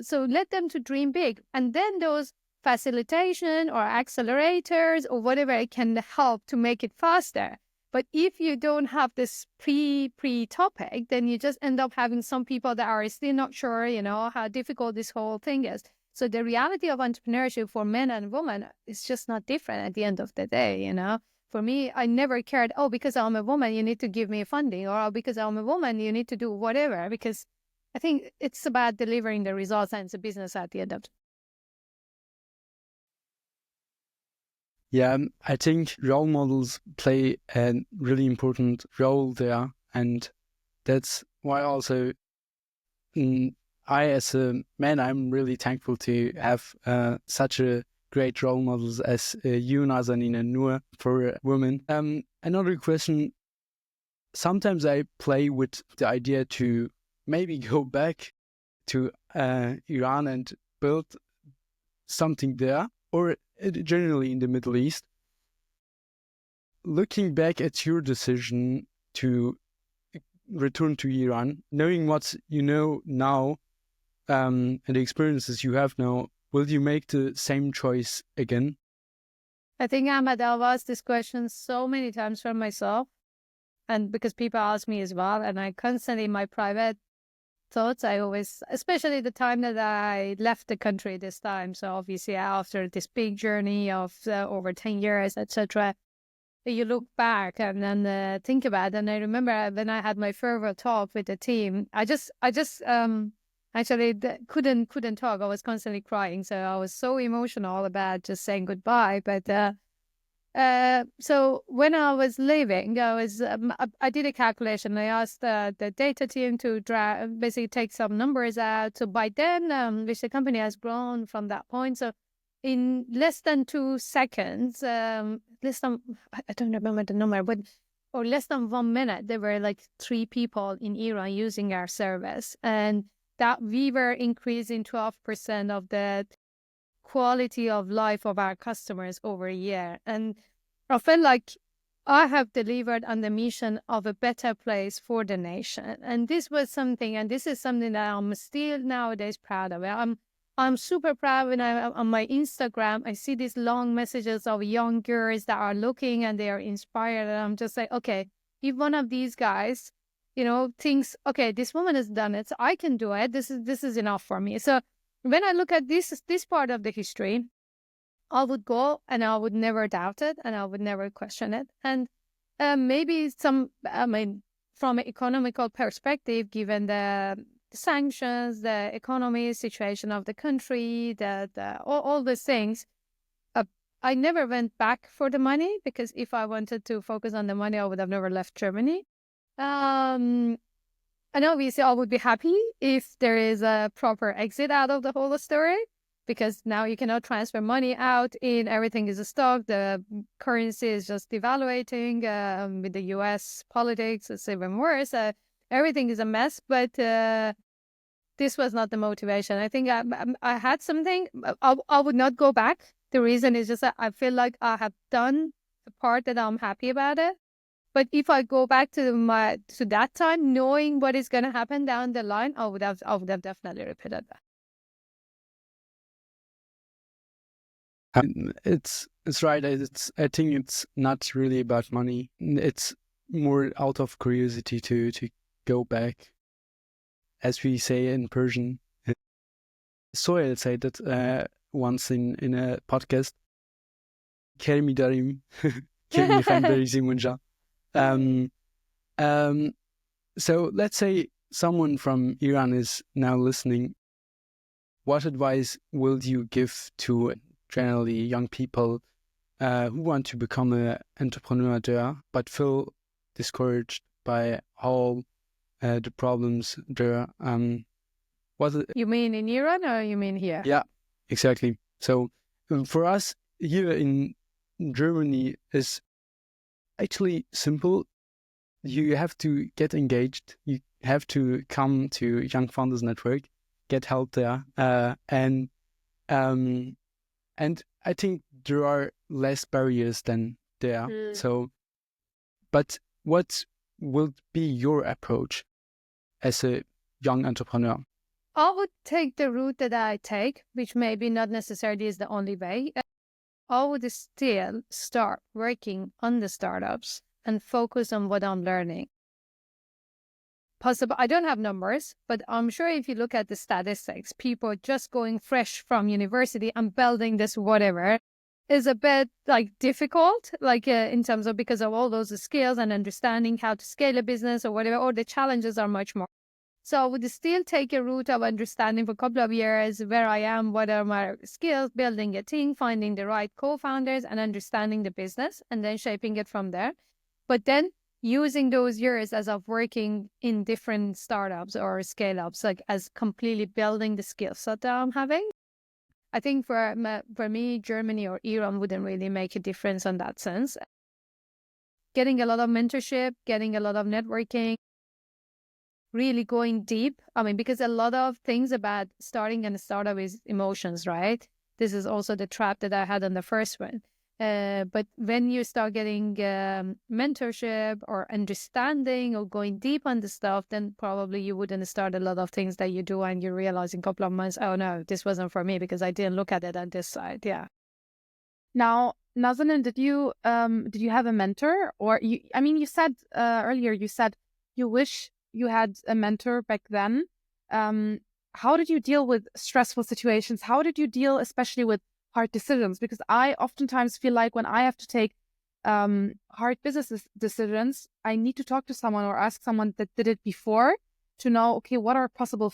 So let them to dream big. And then those facilitation or accelerators or whatever, it can help to make it faster. But if you don't have this pre topic, then you just end up having some people that are still not sure, how difficult this whole thing is. So the reality of entrepreneurship for men and women is just not different at the end of the day, For me, I never cared, because I'm a woman, you need to give me funding, or because I'm a woman, you need to do whatever, because I think it's about delivering the results, and it's a business at the end of the day. Yeah, I think role models play a really important role there. And that's why also I, as a man, I'm really thankful to have such a great role models as you, Nazanin, and Nour, for women. Another question, sometimes I play with the idea to maybe go back to Iran and build something there, or generally in the Middle East. Looking back at your decision to return to Iran, knowing what you know now and the experiences you have now, will you make the same choice again? I think, Ahmad, I've asked this question so many times for myself, and because people ask me as well, and I constantly, in my private thoughts, I always, especially the time that I left the country this time, so obviously after this big journey of over 10 years, etc., you look back and then think about it. And I remember when I had my farewell talk with the team, I just actually couldn't talk. I was constantly crying, so I was so emotional about just saying goodbye. But so when I was leaving, I did a calculation. I asked the data team to basically take some numbers out. So by then, which the company has grown from that point, so in less than 2 seconds, I don't remember the number, but or less than 1 minute, there were like 3 people in Iran using our service, and that we were increasing 12% of the quality of life of our customers over a year. And I felt like I have delivered on the mission of a better place for the nation. And this was something, and this is something that I'm still nowadays proud of. I'm super proud when on my Instagram, I see these long messages of young girls that are looking and they are inspired. And I'm just like, okay, if one of these guys, thinks, okay, this woman has done it, so I can do it. This is enough for me. So when I look at this part of the history, I would go and I would never doubt it and I would never question it. And maybe from an economical perspective, given the sanctions, the economy situation of the country, all these things, I never went back for the money, because if I wanted to focus on the money, I would have never left Germany. And obviously, I would be happy if there is a proper exit out of the whole story, because now you cannot transfer money out in, everything is a stock, the currency is just devaluating, with the US politics, it's even worse. Everything is a mess, but this was not the motivation. I think I had something, I would not go back. The reason is just that I feel like I have done the part that I'm happy about it. But if I go back to that time, knowing what is going to happen down the line, I would have definitely repeated that. It's right. I think it's not really about money. It's more out of curiosity to go back, as we say in Persian. Soil said that once in a podcast. Kerimi darim, Kerimi fenderi zimunja. So let's say someone from Iran is now listening. What advice will you give to generally young people who want to become an entrepreneur there, but feel discouraged by all the problems there? You mean in Iran or you mean here? Yeah, exactly. So for us here in Germany is actually simple. You have to get engaged. You have to come to Young Founders Network, get help there, and I think there are less barriers than there. So, but what will be your approach as a young entrepreneur? I would take the route that I take, which maybe not necessarily is the only way. I would still start working on the startups and focus on what I'm learning. Possible, I don't have numbers, but I'm sure if you look at the statistics, people just going fresh from university and building this whatever is a bit like difficult, like in terms of because of all those skills and understanding how to scale a business or whatever, or the challenges are much more. So I would still take a route of understanding for a couple of years where I am, what are my skills, building a team, finding the right co-founders and understanding the business and then shaping it from there. But then using those years as of working in different startups or scale-ups, like as completely building the skill set that I'm having. I think for me, Germany or Iran wouldn't really make a difference in that sense. Getting a lot of mentorship, getting a lot of networking, really going deep. I mean, because a lot of things about starting a startup is emotions, right? This is also the trap that I had on the first one. But when you start getting mentorship or understanding or going deep on the stuff, then probably you wouldn't start a lot of things that you do and you realize in a couple of months, oh no, this wasn't for me because I didn't look at it on this side. Yeah. Now, Nazanin, did you have a mentor, or you? I mean, you said earlier, you said you wish you had a mentor back then. How did you deal with stressful situations? How did you deal, especially with hard decisions? Because I oftentimes feel like when I have to take hard business decisions, I need to talk to someone or ask someone that did it before to know, okay, what are possible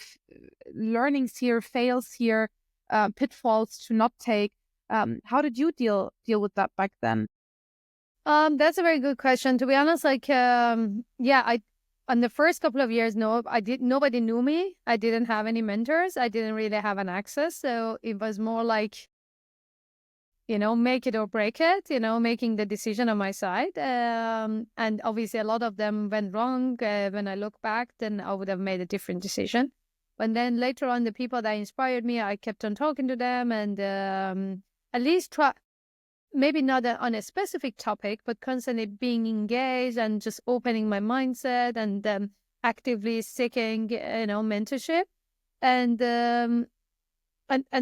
learnings here, fails here, pitfalls to not take. How did you deal with that back then? That's a very good question. To be honest, like, on the first couple of years, nobody knew me. I didn't have any mentors. I didn't really have an access. So it was more like, make it or break it, making the decision on my side. And obviously a lot of them went wrong. When I look back, then I would have made a different decision. But then later on, the people that inspired me, I kept on talking to them and at least try, maybe not on a specific topic, but constantly being engaged and just opening my mindset and actively seeking, mentorship. And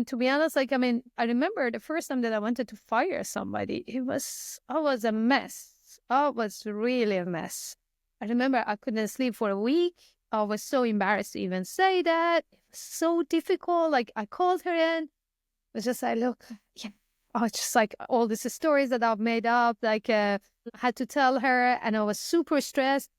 to be honest, like, I mean, I remember the first time that I wanted to fire somebody, I was a mess. I was really a mess. I remember I couldn't sleep for a week. I was so embarrassed to even say that. It was so difficult. Like, I called her in. It was just like, look, yeah. Oh, it's just like all these stories that I've made up, like I had to tell her and I was super stressed.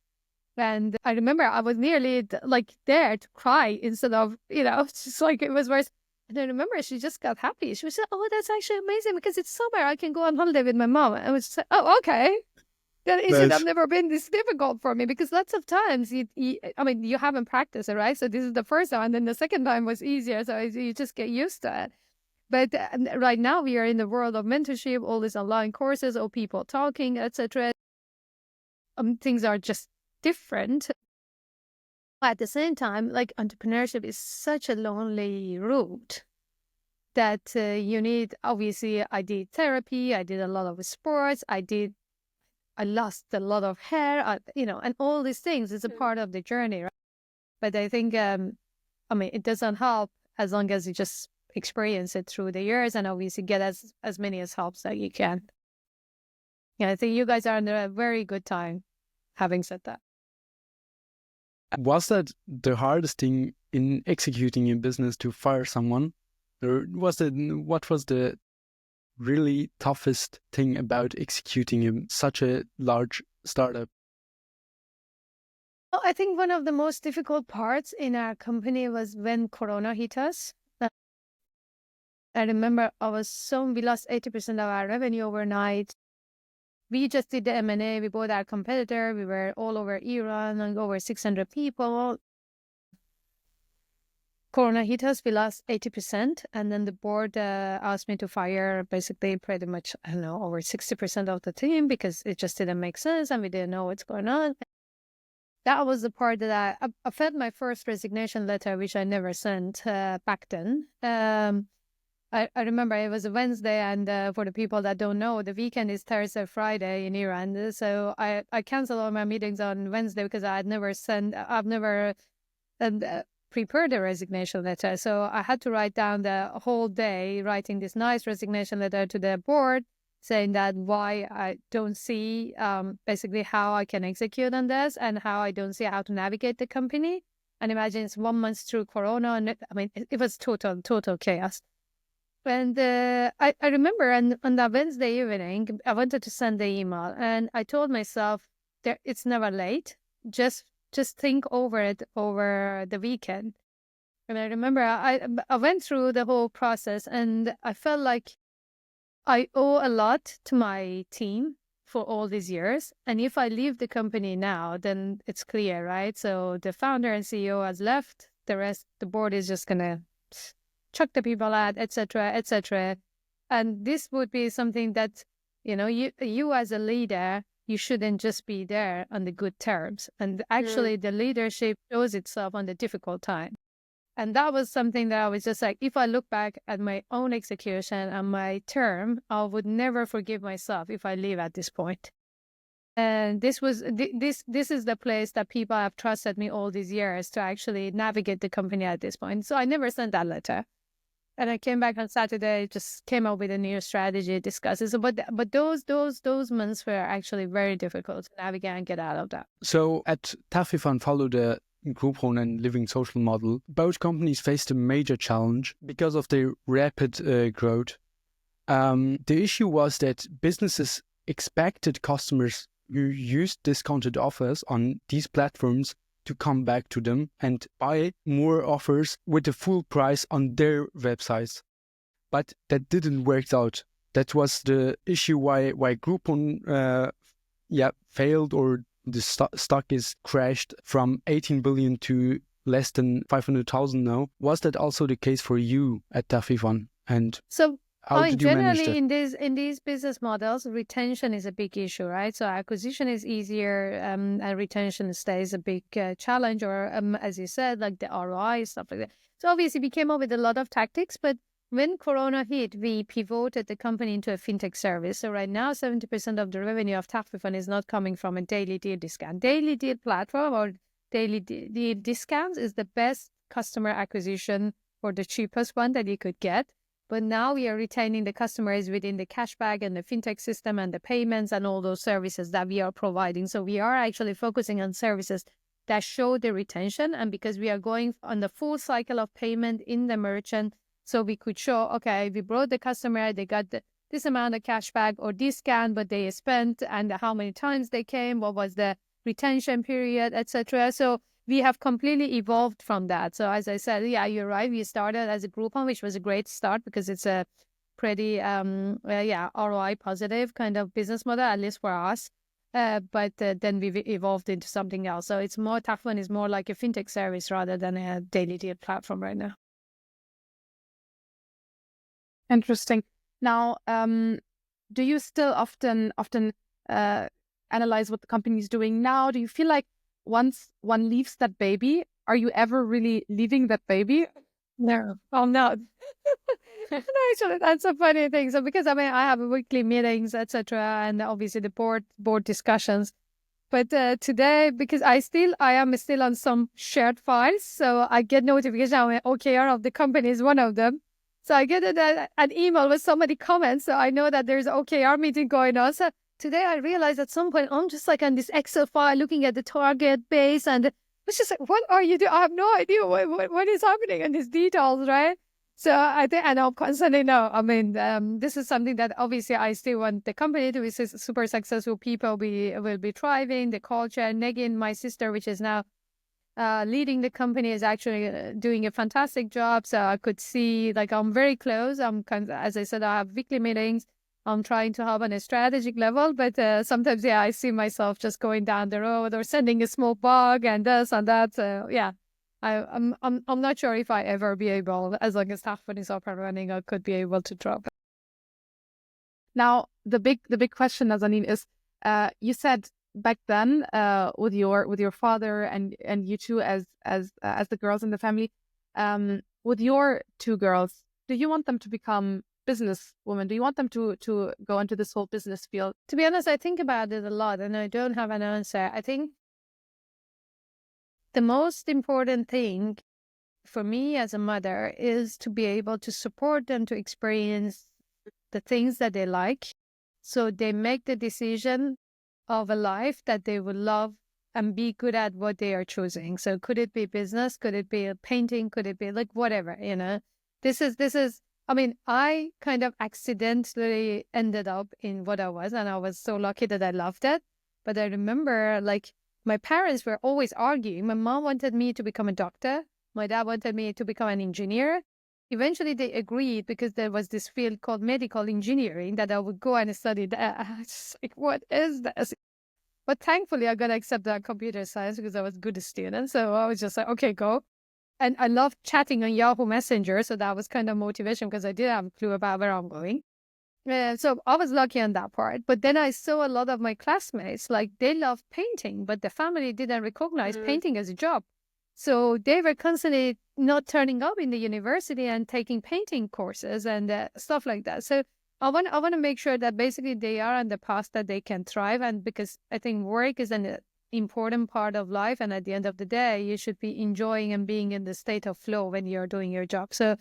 And I remember I was nearly like there to cry instead of, it's just like it was worse. And I remember she just got happy. She was like, oh, that's actually amazing because it's summer. I can go on holiday with my mom. And I was just like, oh, okay. That it should have never been this difficult for me because lots of times, you haven't practiced it, right? So this is the first time. And then the second time was easier. So you just get used to it. But right now we are in the world of mentorship, all these online courses, or people talking, etc. Things are just different. But at the same time, like entrepreneurship is such a lonely route that you need. Obviously, I did therapy. I did a lot of sports. I lost a lot of hair. And all these things is a part of the journey, right? But I think, it doesn't help as long as you just experience it through the years and obviously get as many as helps that you can. Yeah, I think you guys are in a very good time, having said that. Was that the hardest thing in executing your business, to fire someone? Or what was the really toughest thing about executing such a large startup? Well, I think one of the most difficult parts in our company was when Corona hit us. I remember we lost 80% of our revenue overnight. We just did the M&A. We bought our competitor. We were all over Iran and over 600 people. Corona hit us. We lost 80%. And then the board asked me to fire basically pretty much, I don't know, over 60% of the team because it just didn't make sense and we didn't know what's going on. That was the part that I felt my first resignation letter, which I never sent back then. I remember it was a Wednesday, and for the people that don't know, the weekend is Thursday, Friday in Iran. So I canceled all my meetings on Wednesday because I've never prepared a resignation letter. So I had to write down the whole day, writing this nice resignation letter to the board, saying that why I don't see basically how I can execute on this and how I don't see how to navigate the company. And imagine it's 1 month through Corona, and it was total chaos. And I remember on that Wednesday evening, I wanted to send the email, and I told myself, it's never late. Just think over it over the weekend. And I remember I went through the whole process, and I felt like I owe a lot to my team for all these years. And if I leave the company now, then it's clear, right? So the founder and CEO has left. The rest, the board is just going to chuck the people out, etc., etc. And this would be something that, you as a leader, you shouldn't just be there on the good terms. And actually the leadership shows itself on the difficult time. And that was something that I was just like, if I look back at my own execution and my term, I would never forgive myself if I leave at this point. And this is the place that people have trusted me all these years to actually navigate the company at this point. So I never sent that letter. And I came back on Saturday, just came up with a new strategy, discussed it. So, but those months were actually very difficult to navigate and get out of that. So at Takhfifan followed a group-owned and living social model. Both companies faced a major challenge because of their rapid growth. The issue was that businesses expected customers who used discounted offers on these platforms to come back to them and buy more offers with the full price on their websites. But that didn't work out. That was the issue why Groupon failed, or the stock is crashed from 18 billion to less than 500,000 now. Was that also the case for you at Takhfifan? And so how did you manage that? Generally, in these business models, retention is a big issue, right? So acquisition is easier, and retention stays a big challenge, or as you said, like the ROI, stuff like that. So obviously, we came up with a lot of tactics, but when Corona hit, we pivoted the company into a fintech service. So right now, 70% of the revenue of Takhfifan is not coming from a daily deal discount. Daily deal platform or daily deal discounts is the best customer acquisition, or the cheapest one that you could get. But now we are retaining the customers within the cashback and the fintech system and the payments and all those services that we are providing. So we are actually focusing on services that show the retention. And because we are going on the full cycle of payment in the merchant, so we could show, okay, we brought the customer, they got this amount of cashback or discount, but they spent, and how many times they came, what was the retention period, etc. So we have completely evolved from that. So as I said, yeah, you're right. We started as a Groupon, which was a great start because it's a pretty, ROI positive kind of business model, at least for us. But then we've evolved into something else. So it's more, Takhfifan is more like a fintech service rather than a daily deal platform right now. Interesting. Now, do you still often analyze what the company is doing now? Do you feel like once one leaves that baby, are you ever really leaving that baby? No, I'm not. No, actually, that's a funny thing. So because I have weekly meetings, etc., and obviously the board discussions. But today, because I am still on some shared files, so I get notification. OKR of the company is one of them. So I get an email with somebody comments, so I know that there's an OKR meeting going on. So today I realized at some point I'm just like on this Excel file looking at the target base, and it's just like, what are you doing? I have no idea what is happening in these details, right? So I think, and I'm constantly no. I mean, this is something that obviously I still want the company to be super successful. People will be thriving. The culture. Negin, my sister, which is now leading the company, is actually doing a fantastic job. So I could see, like, I'm very close. As I said, I have weekly meetings. I'm trying to help on a strategic level, but sometimes, yeah, I see myself just going down the road or sending a small bug and this and that. So yeah, I'm not sure if I ever be able, as long as Takhfifan is up and running, I could be able to drop it. Now, the big question, Nazanin, is you said back then with your father and you two as the girls in the family, with your two girls, do you want them to become business women? Do you want them to go into this whole business field? To be honest, I think about it a lot and I don't have an answer. I think the most important thing for me as a mother is to be able to support them to experience the things that they like, so they make the decision of a life that they would love and be good at what they are choosing. So could it be business? Could it be a painting? Could it be like whatever, This is, I mean, I kind of accidentally ended up in what I was, and I was so lucky that I loved it. But I remember, like, my parents were always arguing. My mom wanted me to become a doctor. My dad wanted me to become an engineer. Eventually, they agreed because there was this field called medical engineering that I would go and study that. I was just like, what is this? But thankfully, I got accepted at computer science because I was a good student. So I was just like, okay, go. And I loved chatting on Yahoo Messenger. So that was kind of motivation because I didn't have a clue about where I'm going. So I was lucky on that part. But then I saw a lot of my classmates, like they loved painting, but the family didn't recognize painting as a job. So they were constantly not turning up in the university and taking painting courses and stuff like that. So I want to make sure that basically they are on the path that they can thrive. And because I think work is an important part of life, and at the end of the day, you should be enjoying and being in the state of flow when you're doing your job. So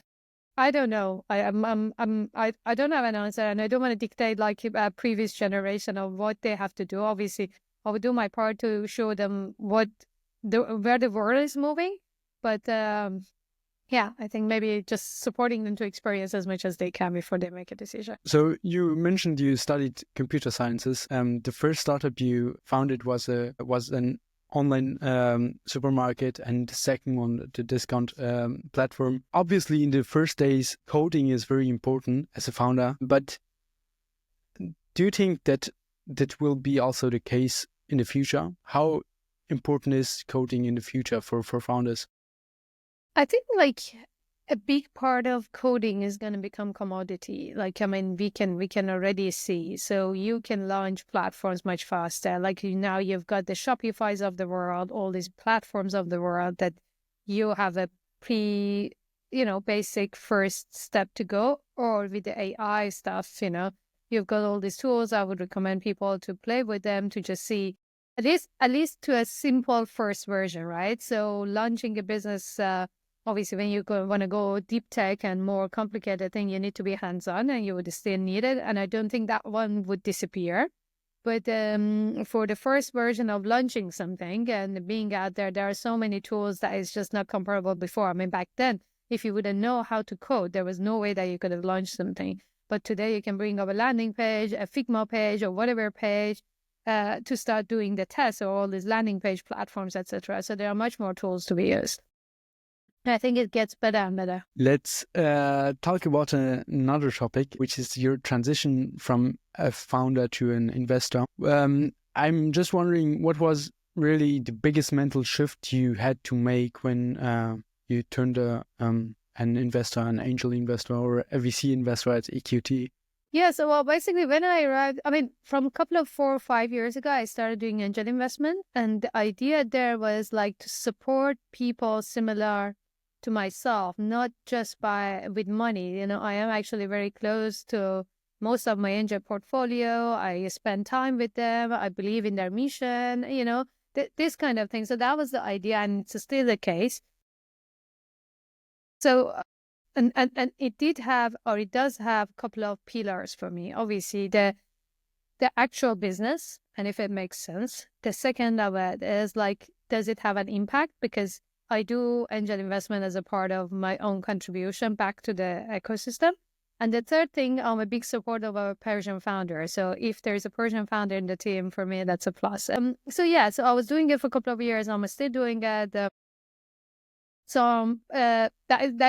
I don't know. I don't have an answer, and I don't want to dictate like a previous generation of what they have to do. Obviously, I will do my part to show them where the world is moving. But yeah, I think maybe just supporting them to experience as much as they can before they make a decision. So you mentioned you studied computer sciences. The first startup you founded was an online supermarket, and the second one, the discount platform. Obviously, in the first days, coding is very important as a founder. But do you think that will be also the case in the future? How important is coding in the future for founders? I think like a big part of coding is going to become commodity. Like, I mean, we can already see. So you can launch platforms much faster. Like now you've got the Shopifys of the world, all these platforms of the world that you have a basic first step to go. Or with the AI stuff, you've got all these tools. I would recommend people to play with them to just see at least to a simple first version, right? So launching a business, obviously, when you want to go deep tech and more complicated thing, you need to be hands-on, and you would still need it. And I don't think that one would disappear. But for the first version of launching something and being out there, there are so many tools that is just not comparable before. I mean, back then, if you wouldn't know how to code, there was no way that you could have launched something. But today, you can bring up a landing page, a Figma page, or whatever page to start doing the tests, or all these landing page platforms, etc. So there are much more tools to be used. I think it gets better and better. Let's talk about another topic, which is your transition from a founder to an investor. I'm just wondering, what was really the biggest mental shift you had to make when you turned an investor, an angel investor, or a VC investor at EQT? Yeah, so well, basically when I arrived, I mean, from a couple of 4 or 5 years ago, I started doing angel investment. And the idea there was like to support people similar to myself, not just with money. I am actually very close to most of my angel portfolio. I spend time with them. I believe in their mission, this kind of thing. So that was the idea, and it's still the case. So, and it does have a couple of pillars for me. Obviously, the actual business, and if it makes sense. The second of it is like, does it have an impact? Because I do angel investment as a part of my own contribution back to the ecosystem. And the third thing, I'm a big supporter of a Persian founder. So if there's a Persian founder in the team, for me, that's a plus. So I was doing it for a couple of years. I'm still doing it. That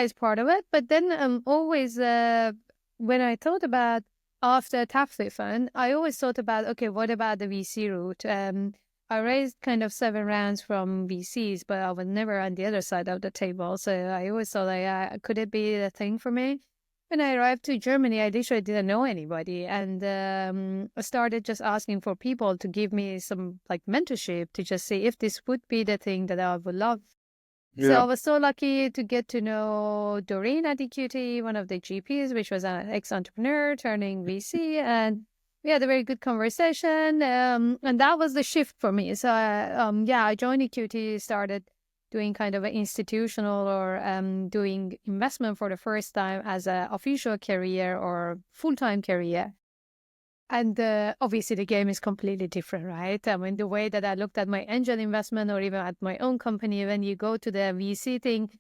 is part of it. But then always when I thought about after Takhfifan, I always thought about, okay, what about the VC route? I raised kind of 7 rounds from VCs, but I was never on the other side of the table. So I always thought, like, could it be the thing for me? When I arrived to Germany, I literally didn't know anybody. And I started just asking for people to give me some like mentorship to just see if this would be the thing that I would love. So I was so lucky to get to know Doreen at EQT, one of the GPs, which was an ex-entrepreneur turning VC. And we had a very good conversation. And that was the shift for me. So I joined EQT, started doing kind of an institutional or doing investment for the first time as an official career or full-time career. And obviously the game is completely different, right? I mean, the way that I looked at my angel investment or even at my own company, when you go to the VC thing,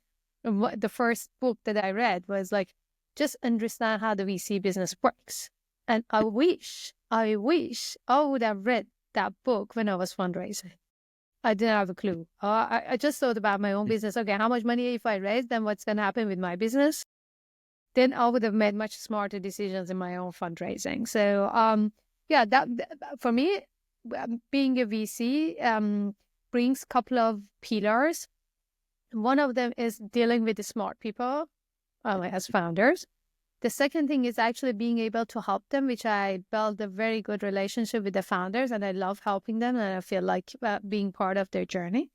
the first book that I read was like, just understand how the VC business works. And I wish I would have read that book when I was fundraising. I didn't have a clue. I just thought about my own business. Okay, how much money if I raise, then what's going to happen with my business? Then I would have made much smarter decisions in my own fundraising. So, that for me, being a VC brings a couple of pillars. One of them is dealing with the smart people as founders. The second thing is actually being able to help them, which I built a very good relationship with the founders, and I love helping them, and I feel like being part of their journey.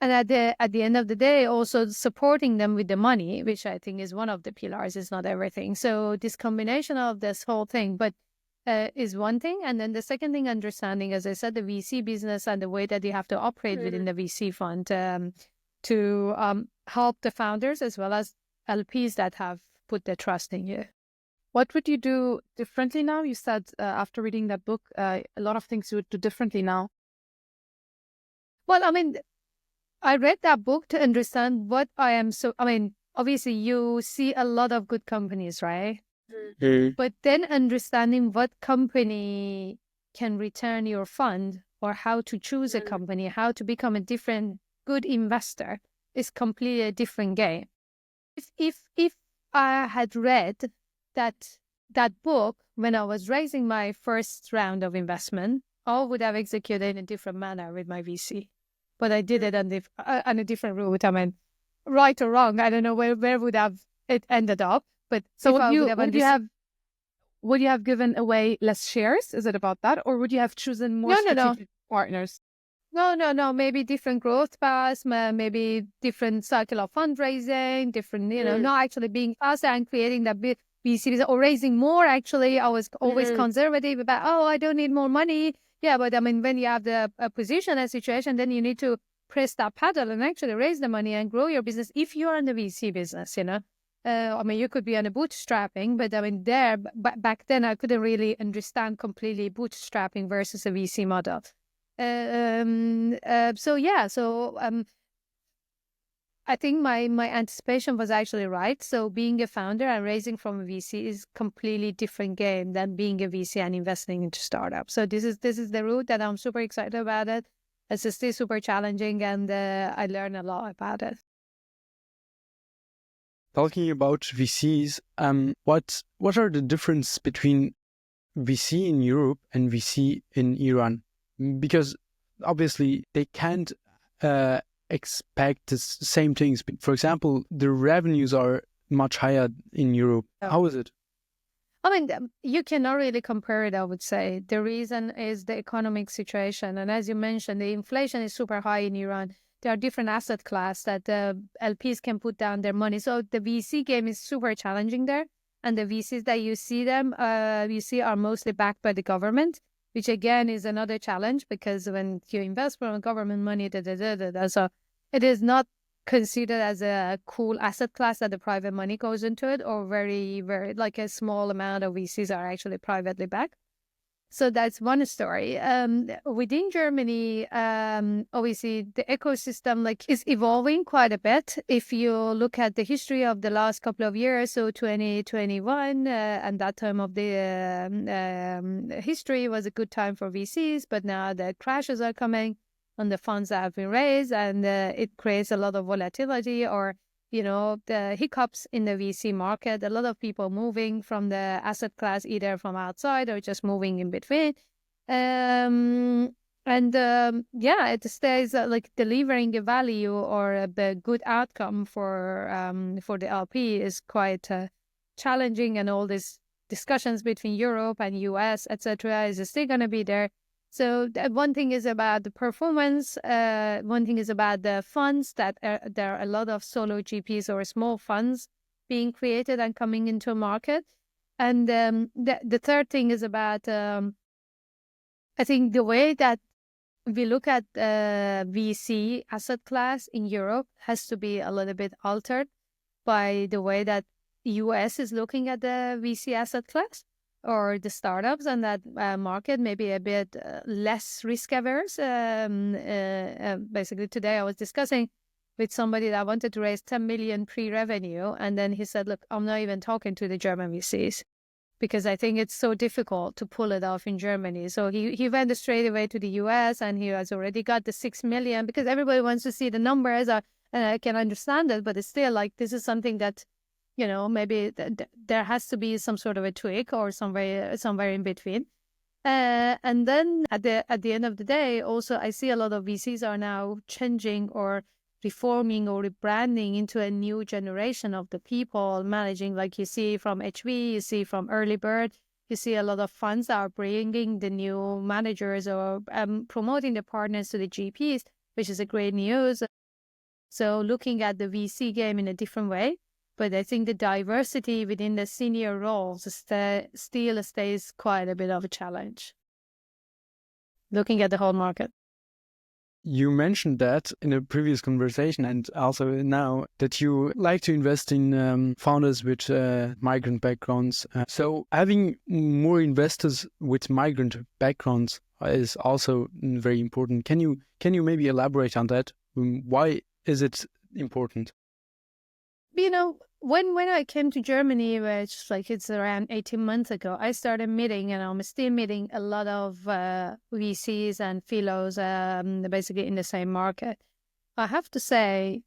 And at the end of the day, also supporting them with the money, which I think is one of the pillars, is not everything. So this combination of this whole thing, but is one thing. And then the second thing, understanding, as I said, the VC business and the way that you have to operate within the VC fund to help the founders as well as LPs that have put their trust in you. What would you do differently now? You said after reading that book, a lot of things you would do differently now. Well, I mean, I read that book to understand what I am. So, I mean, obviously you see a lot of good companies, right? But then understanding what company can return your fund or how to choose a company, how to become a different good investor is completely a different game. If I had read that book when I was raising my first round of investment, I would have executed in a different manner with my VC. But I did it on a different route. I mean, right or wrong, I don't know where would have it ended up. But so would you have given away less shares? Is it about that, or would you have chosen more strategic partners? No. Maybe different growth paths, maybe different cycle of fundraising, different, not actually being faster and creating that big VC or raising more. Actually, I was always conservative about, I don't need more money. Yeah, but I mean, when you have a position and situation, then you need to press that pedal and actually raise the money and grow your business. If you're in the VC business, I mean, you could be on a bootstrapping, but I mean, back then I couldn't really understand completely bootstrapping versus a VC model. I think my anticipation was actually right. So being a founder and raising from a VC is completely different game than being a VC and investing into startups. So this is the route that I'm super excited about it. It's still super challenging, and I learn a lot about it. Talking about VCs, what are the difference between VC in Europe and VC in Iran? Because obviously they can't expect the same things. For example, the revenues are much higher in Europe. How is it? I mean, you cannot really compare it, I would say. The reason is the economic situation. And as you mentioned, the inflation is super high in Iran. There are different asset class that the LPs can put down their money. So the VC game is super challenging there. And the VCs that you see are mostly backed by the government, which again is another challenge, because when you invest from government money, so it is not considered as a cool asset class that the private money goes into it, or very, very like a small amount of VCs are actually privately backed. So that's one story. Within Germany, obviously the ecosystem is evolving quite a bit. If you look at the history of the last couple of years, so 2021 and that time of the history was a good time for VCs, but now the crashes are coming on the funds that have been raised, and it creates a lot of volatility or the hiccups in the VC market, a lot of people moving from the asset class, either from outside or just moving in between. It stays delivering a value or a good outcome for the LP is quite challenging, and all these discussions between Europe and US, etc., is still going to be there. So one thing is about the performance. One thing is about the funds, that there are a lot of solo GPs or small funds being created and coming into a market. And the third thing is about, I think the way that we look at VC asset class in Europe has to be a little bit altered by the way that US is looking at the VC asset class or the startups, and that market maybe a bit less risk averse. Basically, today I was discussing with somebody that wanted to raise 10 million pre-revenue, and then he said, look, I'm not even talking to the German VCs because I think it's so difficult to pull it off in Germany. So he went straight away to the US, and he has already got the 6 million because everybody wants to see the numbers, and I can understand it, but it's still this is something that maybe there has to be some sort of a tweak or somewhere in between. And then at the end of the day, also I see a lot of VCs are now changing or reforming or rebranding into a new generation of the people managing, like you see from HV, you see from Early Bird, you see a lot of funds that are bringing the new managers or promoting the partners to the GPs, which is a great news. So looking at the VC game in a different way. But I think the diversity within the senior roles still stays quite a bit of a challenge, looking at the whole market. You mentioned that in a previous conversation and also now that you like to invest in founders with migrant backgrounds. So having more investors with migrant backgrounds is also very important. Can you maybe elaborate on that? Why is it important? When I came to Germany, which it's around 18 months ago, I started meeting, and I'm still meeting a lot of VCs and fellows basically in the same market. I have to say,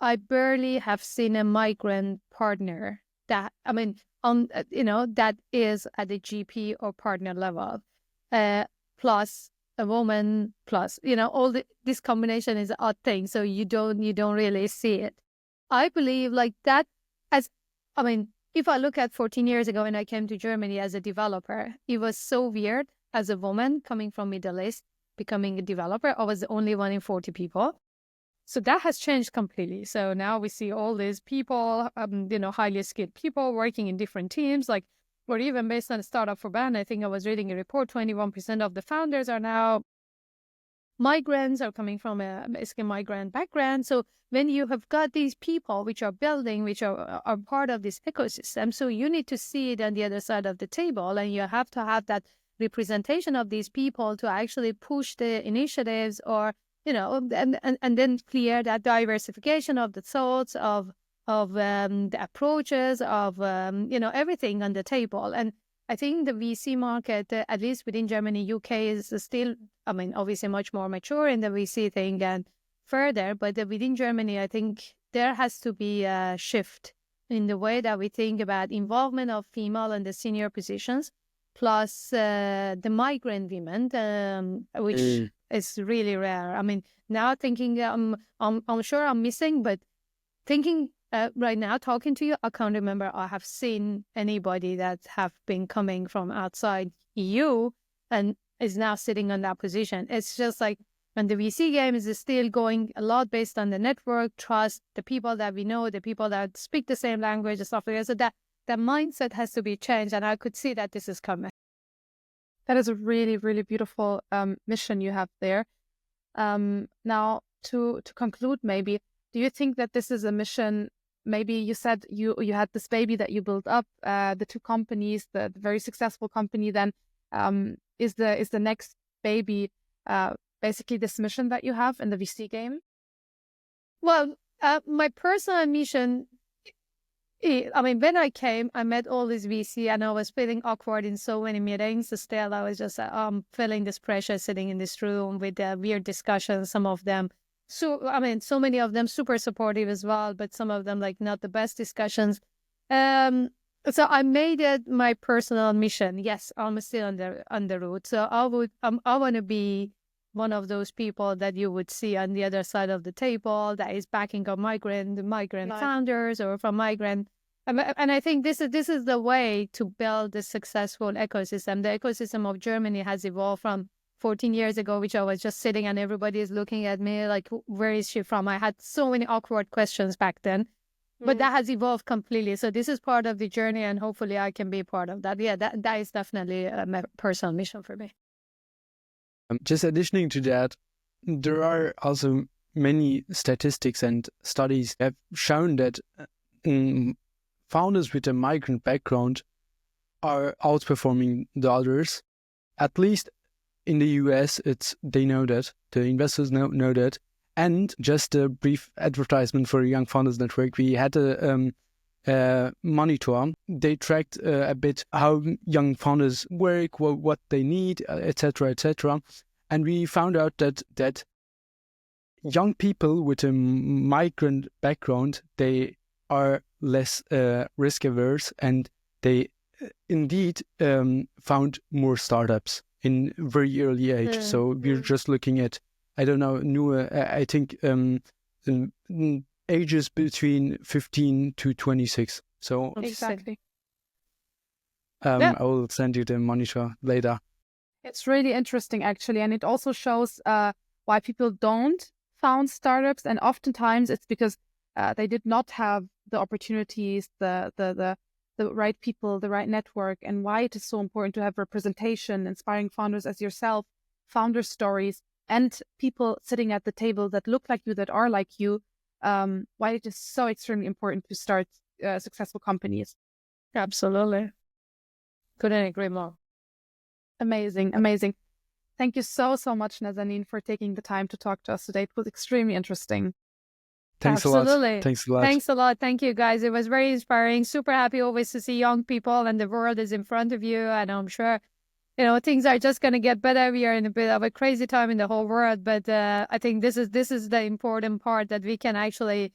I barely have seen a migrant partner that that is at the GP or partner level, plus a woman, plus all this combination is an odd thing, so you don't really see it. I believe that if I look at 14 years ago when I came to Germany as a developer, it was so weird as a woman coming from Middle East, becoming a developer. I was the only one in 40 people. So that has changed completely. So now we see all these people, highly skilled people working in different teams, or even based on a startup for Ban. I think I was reading a report, 21% of the founders are now migrants or coming from a migrant background. So when you have got these people which are building, which are part of this ecosystem, so you need to see it on the other side of the table, and you have to have that representation of these people to actually push the initiatives, or and then clear that diversification of the thoughts, of the approaches, of everything on the table. And I think the VC market, at least within Germany, UK, is still, obviously much more mature in the VC thing and further. But within Germany, I think there has to be a shift in the way that we think about involvement of female in the senior positions, plus the migrant women, which is really rare. Now thinking, I'm sure I'm missing, but thinking right now, talking to you, I can't remember I have seen anybody that have been coming from outside EU and is now sitting on that position. It's just and the VC game is still going a lot based on the network, trust, the people that we know, the people that speak the same language and stuff like that. So that mindset has to be changed, and I could see that this is coming. That is a really, really beautiful mission you have there. Now, to conclude, maybe, do you think that this is a mission? Maybe you said you had this baby that you built up, the two companies, the very successful company. Then is the next baby basically this mission that you have in the VC game? Well, my personal mission, when I came, I met all these VC and I was feeling awkward in so many meetings. Still, I was just feeling this pressure sitting in this room with weird discussions. Some of them, so many of them super supportive as well, but some of them like not the best discussions. So I made it my personal mission. Yes, I'm still on the road. So I want to be one of those people that you would see on the other side of the table that is backing up migrant founders or from migrant. And I think this is the way to build a successful ecosystem. The ecosystem of Germany has evolved from 14 years ago, which I was just sitting and everybody is looking at me like, where is she from? I had so many awkward questions back then, but that has evolved completely. So this is part of the journey and hopefully I can be part of that. Yeah, that is definitely a personal mission for me. Just additioning to that, there are also many statistics and studies that have shown that founders with a migrant background are outperforming the others. At least in the US, they know that. The investors know that. And just a brief advertisement for Young Founders Network, we had a monitor. They tracked a bit how young founders work, what they need, etc., etc. And we found out that young people with a migrant background, they are less risk averse, and they indeed found more startups in very early age. So we're just looking at, I don't know, Nour, I think ages between 15 to 26. So Exactly. I will send you the monitor later. It's really interesting, actually. And it also shows why people don't found startups. And oftentimes it's because they did not have the opportunities, the right people, the right network, and why it is so important to have representation, inspiring founders as yourself, founder stories, and people sitting at the table that look like you, that are like you, why it is so extremely important to start successful companies. Absolutely. Couldn't agree more. Amazing, amazing. Thank you so much, Nazanin, for taking the time to talk to us today. It was extremely interesting. Thanks Absolutely. a lot. Thanks a lot. Thanks a lot. Thank you, guys. It was very inspiring. Super happy always to see young people and the world is in front of you. And I'm sure, things are just going to get better. We are in a bit of a crazy time in the whole world. But I think this is the important part, that we can actually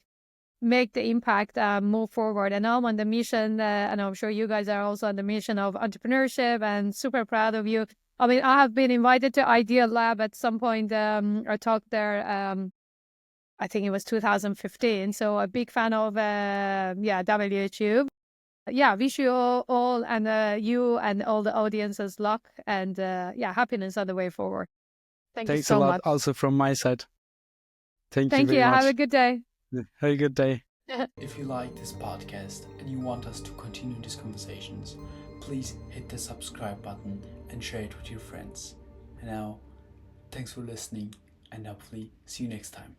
make the impact, move forward. And I'm on the mission, and I'm sure you guys are also on the mission of entrepreneurship, and super proud of you. I have been invited to Ideal Lab at some point. I talked there, I think it was 2015. So a big fan of, WHU. Yeah, wish you all and you and all the audiences luck and, happiness on the way forward. Thank you Thanks so a lot much. also from my side. Thank you Thank very you. much. Have a good day. Have a good day. If you like this podcast and you want us to continue these conversations, please hit the subscribe button and share it with your friends. And now, thanks for listening and hopefully see you next time.